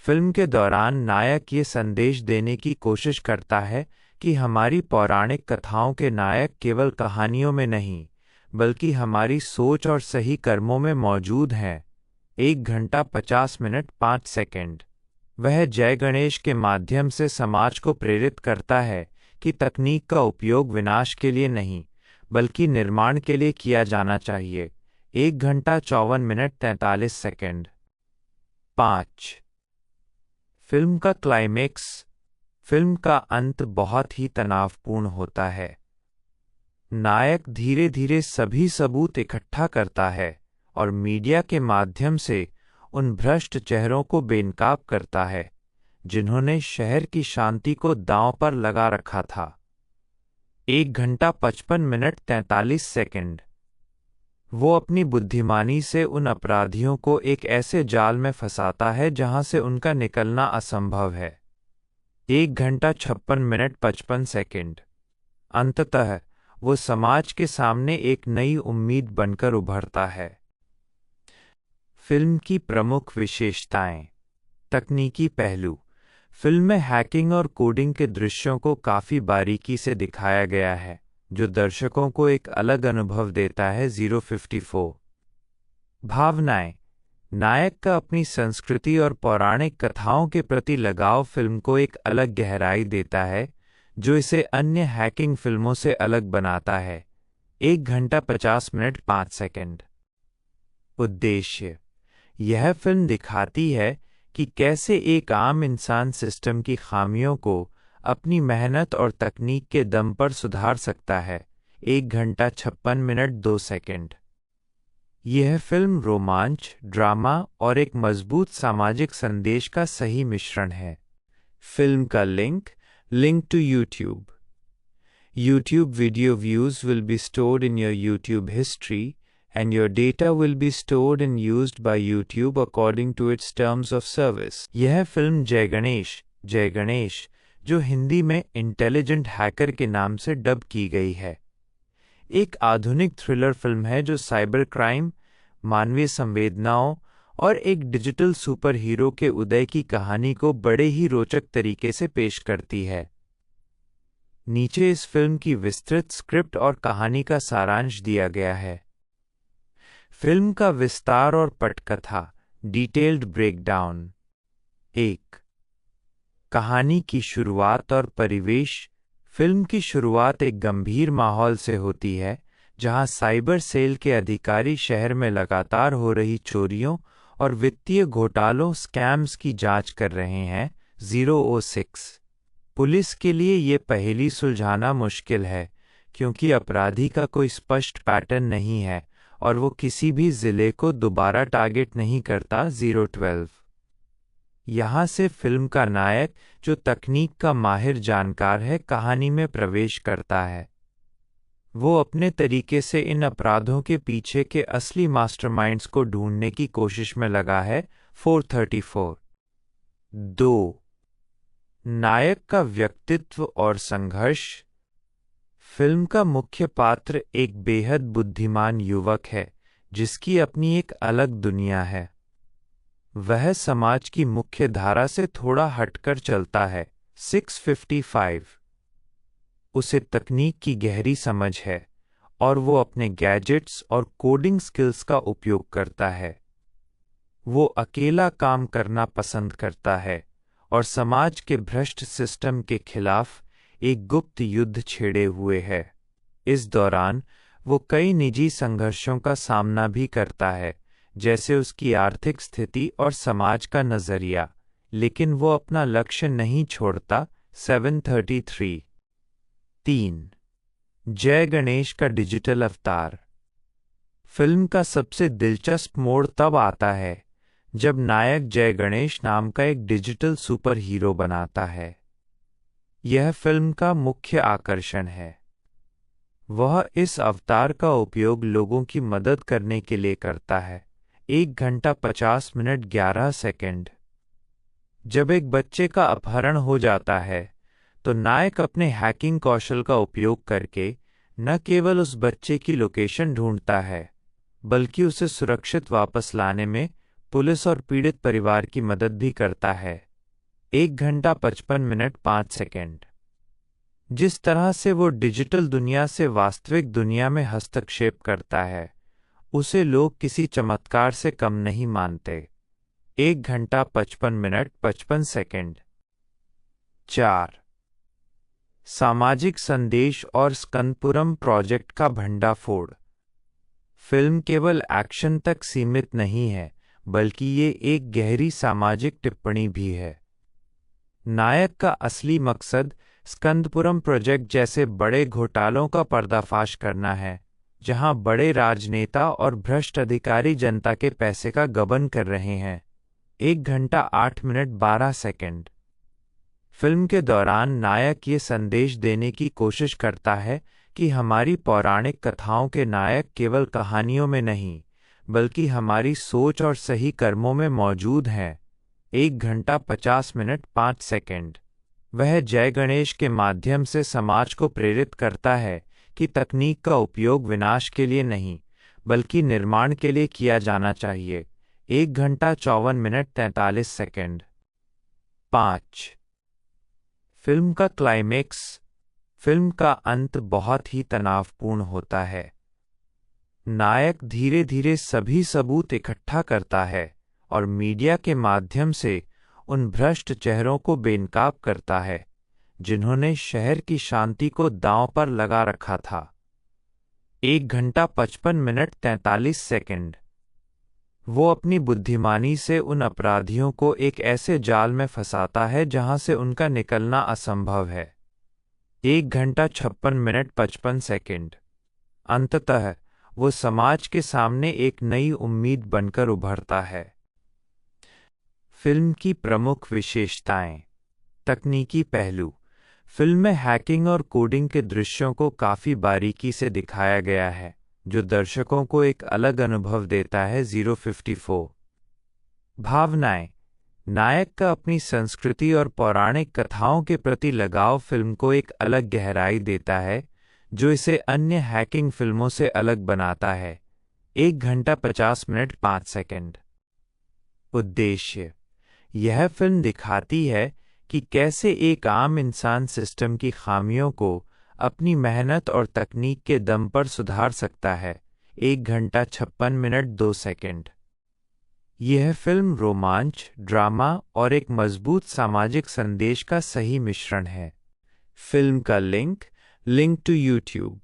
फिल्म के दौरान नायक ये संदेश देने की कोशिश करता है कि हमारी पौराणिक कथाओं के नायक केवल कहानियों में नहीं बल्कि हमारी सोच और सही कर्मों में मौजूद हैं। 1 घंटा 50 मिनट 5 सेकंड। वह जय गणेश के माध्यम से समाज को प्रेरित करता है कि तकनीक का उपयोग विनाश के लिए नहीं बल्कि निर्माण के लिए किया जाना चाहिए। 1 घंटा 54 मिनट 43 सेकंड। 5. फिल्म का क्लाइमेक्स। फिल्म का अंत बहुत ही तनावपूर्ण होता है। नायक धीरे धीरे सभी सबूत इकट्ठा करता है और मीडिया के माध्यम से उन भ्रष्ट चेहरों को बेनकाब करता है जिन्होंने शहर की शांति को दांव पर लगा रखा था। 1 घंटा 55 मिनट 43 सेकंड। वो अपनी बुद्धिमानी से उन अपराधियों को एक ऐसे जाल में फंसाता है जहां से उनका निकलना असंभव है। 1 घंटा 56 मिनट 55 सेकंड। अंततः वो समाज के सामने एक नई उम्मीद बनकर उभरता है। फिल्म की प्रमुख विशेषताएं। तकनीकी पहलू। फिल्म में हैकिंग और कोडिंग के दृश्यों को काफ़ी बारीकी से दिखाया गया है जो दर्शकों को एक अलग अनुभव देता है। 054। भावनाएं। नायक का अपनी संस्कृति और पौराणिक कथाओं के प्रति लगाव फिल्म को एक अलग गहराई देता है जो इसे अन्य हैकिंग फिल्मों से अलग बनाता है। 1 घंटा 50 मिनट 5 सेकंड। उद्देश्य। यह फिल्म दिखाती है कि कैसे एक आम इंसान सिस्टम की खामियों को अपनी मेहनत और तकनीक के दम पर सुधार सकता है। 1 घंटा 56 मिनट 2 सेकंड। यह फिल्म रोमांच, ड्रामा और एक मजबूत सामाजिक संदेश का सही मिश्रण है। फिल्म का link to YouTube. YouTube video views will be stored in your YouTube history and your data will be stored and used by YouTube according to its terms of service. यह फिल्म जय गणेश जो हिंदी में intelligent hacker के नाम से dub की गई है, एक आधुनिक थ्रिलर फिल्म है जो साइबर क्राइम, मानवीय संवेदनाओं और एक डिजिटल सुपर हीरो के उदय की कहानी को बड़े ही रोचक तरीके से पेश करती है। नीचे इस फिल्म की विस्तृत स्क्रिप्ट और कहानी का सारांश दिया गया है। फिल्म का विस्तार और पटकथा। Detailed breakdown. 1. कहानी की शुरुआत और परिवेश। फिल्म की शुरुआत एक गंभीर माहौल से होती है जहां साइबर सेल के अधिकारी शहर में लगातार हो रही चोरियों और वित्तीय घोटालों स्कैम्स की जांच कर रहे हैं। 006। पुलिस के लिए ये पहेली सुलझाना मुश्किल है क्योंकि अपराधी का कोई स्पष्ट पैटर्न नहीं है और वो किसी भी जिले को दोबारा टारगेट नहीं करता। 012। यहाँ से फिल्म का नायक जो तकनीक का माहिर जानकार है कहानी में प्रवेश करता है। वो अपने तरीके से इन अपराधों के पीछे के असली मास्टरमाइंड्स को ढूंढने की कोशिश में लगा है। 434। 2. नायक का व्यक्तित्व और संघर्ष। फिल्म का मुख्य पात्र एक बेहद बुद्धिमान युवक है जिसकी अपनी एक अलग दुनिया है। वह समाज की मुख्य धारा से थोड़ा हटकर चलता है। 655। उसे तकनीक की गहरी समझ है और वो अपने गैजेट्स और कोडिंग स्किल्स का उपयोग करता है। वो अकेला काम करना पसंद करता है और समाज के भ्रष्ट सिस्टम के खिलाफ एक गुप्त युद्ध छेड़े हुए है। इस दौरान वो कई निजी संघर्षों का सामना भी करता है, जैसे उसकी आर्थिक स्थिति और समाज का नजरिया, लेकिन वो अपना लक्ष्य नहीं छोड़ता। 733। 3. जय गणेश का डिजिटल अवतार। फिल्म का सबसे दिलचस्प मोड़ तब आता है जब नायक जय गणेश नाम का एक डिजिटल सुपर हीरो बनाता है। यह फिल्म का मुख्य आकर्षण है। वह इस अवतार का उपयोग लोगों की मदद करने के लिए करता है। 1 घंटा 50 मिनट 11 सेकंड। जब एक बच्चे का अपहरण हो जाता है तो नायक अपने हैकिंग कौशल का उपयोग करके न केवल उस बच्चे की लोकेशन ढूंढता है, बल्कि उसे सुरक्षित वापस लाने में पुलिस और पीड़ित परिवार की मदद भी करता है। 1 घंटा 55 मिनट 5 सेकंड। जिस तरह से वो डिजिटल दुनिया से वास्तविक दुनिया में हस्तक्षेप करता है, उसे लोग किसी चमत्कार से कम नहीं मानते। 1 घंटा 55 मिनट 55 सेकंड। 4. सामाजिक संदेश और स्कंदपुरम प्रोजेक्ट का भंडाफोड़। फिल्म केवल एक्शन तक सीमित नहीं है, बल्कि ये एक गहरी सामाजिक टिप्पणी भी है। नायक का असली मकसद स्कंदपुरम प्रोजेक्ट जैसे बड़े घोटालों का पर्दाफाश करना है, जहां बड़े राजनेता और भ्रष्ट अधिकारी जनता के पैसे का गबन कर रहे हैं। 1 घंटा 8 मिनट 12 सेकंड। फिल्म के दौरान नायक ये संदेश देने की कोशिश करता है कि हमारी पौराणिक कथाओं के नायक केवल कहानियों में नहीं, बल्कि हमारी सोच और सही कर्मों में मौजूद हैं। 1 घंटा 50 मिनट 5 सेकंड। वह जय गणेश के माध्यम से समाज को प्रेरित करता है कि तकनीक का उपयोग विनाश के लिए नहीं, बल्कि निर्माण के लिए किया जाना चाहिए। 1 घंटा 54 मिनट 43 सेकंड। 5. फिल्म का क्लाइमेक्स। फिल्म का अंत बहुत ही तनावपूर्ण होता है। नायक धीरे धीरे सभी सबूत इकट्ठा करता है और मीडिया के माध्यम से उन भ्रष्ट चेहरों को बेनकाब करता है जिन्होंने शहर की शांति को दांव पर लगा रखा था। 1 घंटा 55 मिनट 43 सेकंड। वो अपनी बुद्धिमानी से उन अपराधियों को एक ऐसे जाल में फंसाता है जहां से उनका निकलना असंभव है। 1 घंटा 56 मिनट 55 सेकंड। अंततः वो समाज के सामने एक नई उम्मीद बनकर उभरता है। फिल्म की प्रमुख विशेषताएं। तकनीकी पहलू। फिल्म में हैकिंग और कोडिंग के दृश्यों को काफ़ी बारीकी से दिखाया गया है, जो दर्शकों को एक अलग अनुभव देता है। 054। भावनाएं। नायक का अपनी संस्कृति और पौराणिक कथाओं के प्रति लगाव फिल्म को एक अलग गहराई देता है, जो इसे अन्य हैकिंग फिल्मों से अलग बनाता है। 1 घंटा 50 मिनट 5 सेकंड। उद्देश्य। यह फिल्म दिखाती है कि कैसे एक आम इंसान सिस्टम की खामियों को अपनी मेहनत और तकनीक के दम पर सुधार सकता है। 1 घंटा 56 मिनट 2 सेकंड। यह फिल्म रोमांच, ड्रामा और एक मजबूत सामाजिक संदेश का सही मिश्रण है। फिल्म का link to YouTube.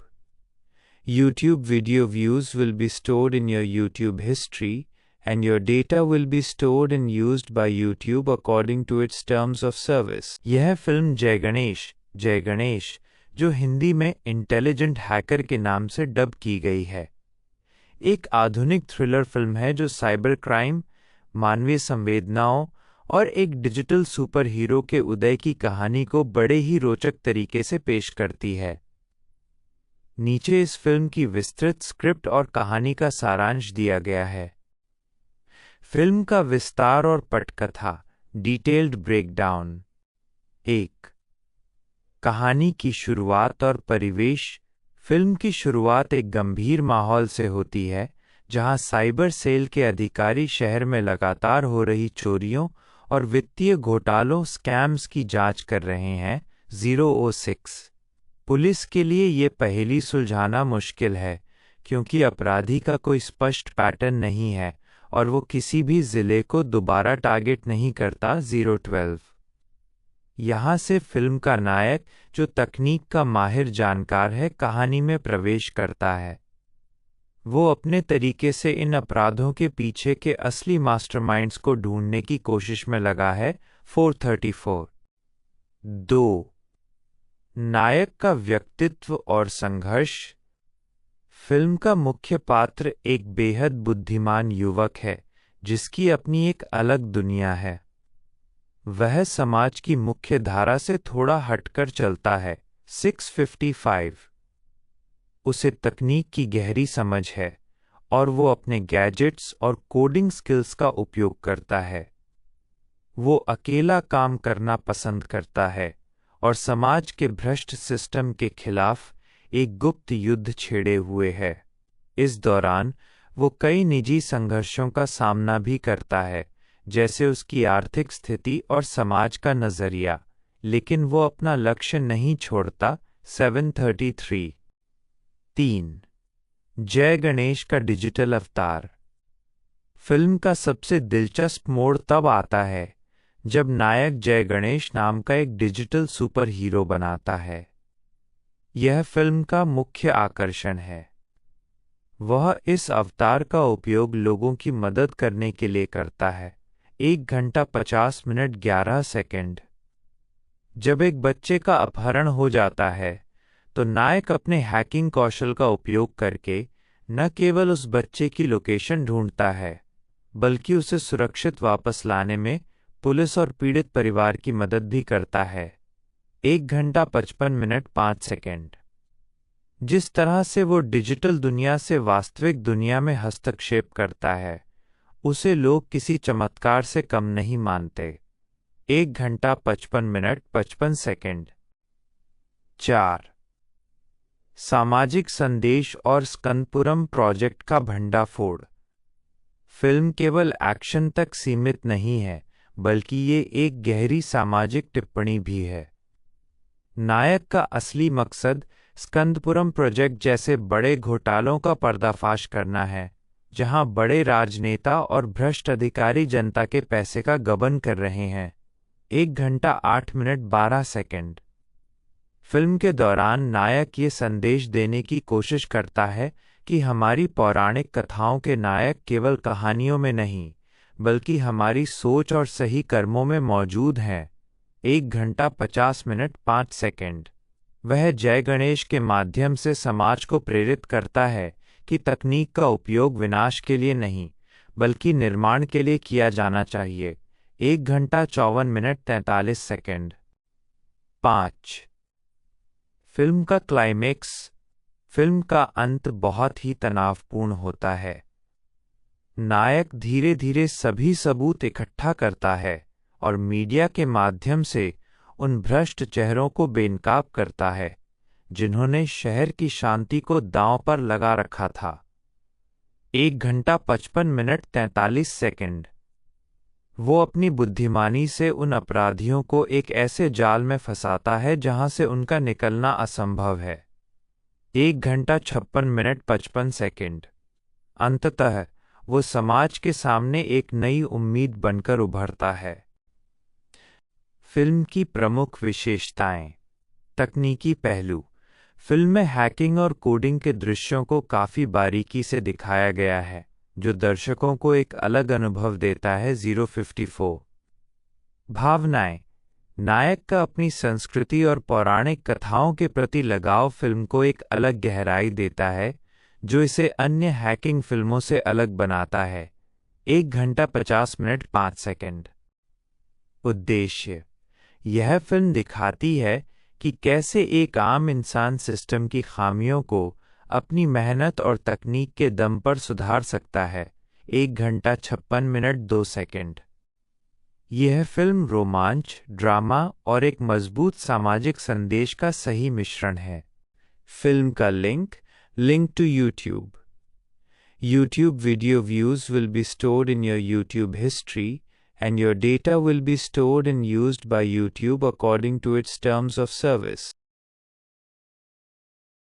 YouTube video views will be stored in your YouTube history, and your data will be stored and used by YouTube according to its terms of service. यह फिल्म जय गणेश जो हिंदी में intelligent hacker के नाम से dub की गई है, एक आधुनिक थ्रिलर फिल्म है जो साइबर क्राइम, मानवीय संवेदनाओं और एक डिजिटल सुपर हीरो के उदय की कहानी को बड़े ही रोचक तरीके से पेश करती है। नीचे इस फिल्म की विस्तृत स्क्रिप्ट और कहानी का सारांश दिया गया है। फिल्म का विस्तार और पटकथा, डिटेल्ड ब्रेकडाउन। 1. कहानी की शुरुआत और परिवेश। फिल्म की शुरुआत एक गंभीर माहौल से होती है, जहां साइबर सेल के अधिकारी शहर में लगातार हो रही चोरियों और वित्तीय घोटालों स्कैम्स की जांच कर रहे हैं। 006 पुलिस के लिए ये पहेली सुलझाना मुश्किल है, क्योंकि अपराधी का कोई स्पष्ट पैटर्न नहीं है और वो किसी भी जिले को दोबारा टारगेट नहीं करता। 012 यहाँ से फिल्म का नायक, जो तकनीक का माहिर जानकार है, कहानी में प्रवेश करता है। वो अपने तरीके से इन अपराधों के पीछे के असली मास्टरमाइंड्स को ढूंढने की कोशिश में लगा है। 434 2. नायक का व्यक्तित्व और संघर्ष। फिल्म का मुख्य पात्र एक बेहद बुद्धिमान युवक है, जिसकी अपनी एक अलग दुनिया है। वह समाज की मुख्य धारा से थोड़ा हटकर चलता है। 655 उसे तकनीक की गहरी समझ है और वो अपने गैजेट्स और कोडिंग स्किल्स का उपयोग करता है। वो अकेला काम करना पसंद करता है और समाज के भ्रष्ट सिस्टम के खिलाफ एक गुप्त युद्ध छेड़े हुए है। इस दौरान वो कई निजी संघर्षों का सामना भी करता है, जैसे उसकी आर्थिक स्थिति और समाज का नजरिया, लेकिन वो अपना लक्ष्य नहीं छोड़ता। 733 3. जय गणेश का डिजिटल अवतार। फिल्म का सबसे दिलचस्प मोड़ तब आता है जब नायक जय गणेश नाम का एक डिजिटल सुपर हीरो बनाता है। यह फिल्म का मुख्य आकर्षण है। वह इस अवतार का उपयोग लोगों की मदद करने के लिए करता है। 1 घंटा 50 मिनट 11 सेकंड। जब एक बच्चे का अपहरण हो जाता है, तो नायक अपने हैकिंग कौशल का उपयोग करके न केवल उस बच्चे की लोकेशन ढूंढता है, बल्कि उसे सुरक्षित वापस लाने में पुलिस और पीड़ित परिवार की मदद भी करता है। 1 घंटा 55 मिनट 5 सेकंड। जिस तरह से वो डिजिटल दुनिया से वास्तविक दुनिया में हस्तक्षेप करता है, उसे लोग किसी चमत्कार से कम नहीं मानते। 1 घंटा 55 मिनट 55 सेकंड। 4. सामाजिक संदेश और स्कंदपुरम प्रोजेक्ट का भंडाफोड़। फिल्म केवल एक्शन तक सीमित नहीं है, बल्कि ये एक गहरी सामाजिक टिप्पणी भी है। नायक का असली मकसद स्कंदपुरम प्रोजेक्ट जैसे बड़े घोटालों का पर्दाफाश करना है, जहां बड़े राजनेता और भ्रष्ट अधिकारी जनता के पैसे का गबन कर रहे हैं। 1 घंटा 8 मिनट 12 सेकंड। फिल्म के दौरान नायक ये संदेश देने की कोशिश करता है कि हमारी पौराणिक कथाओं के नायक केवल कहानियों में नहीं, बल्कि हमारी सोच और सही कर्मों में मौजूद हैं। 1 घंटा 50 मिनट 5 सेकंड। वह जय गणेश के माध्यम से समाज को प्रेरित करता है कि तकनीक का उपयोग विनाश के लिए नहीं, बल्कि निर्माण के लिए किया जाना चाहिए। 1 घंटा 54 मिनट 43 सेकंड। 5. फिल्म का क्लाइमेक्स। फिल्म का अंत बहुत ही तनावपूर्ण होता है। नायक धीरे धीरे सभी सबूत इकट्ठा करता है और मीडिया के माध्यम से उन भ्रष्ट चेहरों को बेनकाब करता है, जिन्होंने शहर की शांति को दांव पर लगा रखा था। 1 घंटा 55 मिनट 43 सेकंड। वो अपनी बुद्धिमानी से उन अपराधियों को एक ऐसे जाल में फंसाता है जहां से उनका निकलना असंभव है। 1 घंटा 56 मिनट 55 सेकंड। अंततः वो समाज के सामने एक नई उम्मीद बनकर उभरता है। फिल्म की प्रमुख विशेषताएं। तकनीकी पहलू। फिल्म में हैकिंग और कोडिंग के दृश्यों को काफ़ी बारीकी से दिखाया गया है, जो दर्शकों को एक अलग अनुभव देता है। 054 भावनाएं। नायक का अपनी संस्कृति और पौराणिक कथाओं के प्रति लगाव फिल्म को एक अलग गहराई देता है, जो इसे अन्य हैकिंग फिल्मों से अलग बनाता है। 1 घंटा 50 मिनट 5 सेकंड। उद्देश्य। यह फिल्म दिखाती है कि कैसे एक आम इंसान सिस्टम की खामियों को अपनी मेहनत और तकनीक के दम पर सुधार सकता है। 1 घंटा 56 मिनट 2 सेकंड। यह फिल्म रोमांच, ड्रामा और एक मजबूत सामाजिक संदेश का सही मिश्रण है। फिल्म का link to YouTube. YouTube video views will be stored in your YouTube history, and your data will be stored and used by YouTube according to its terms of service.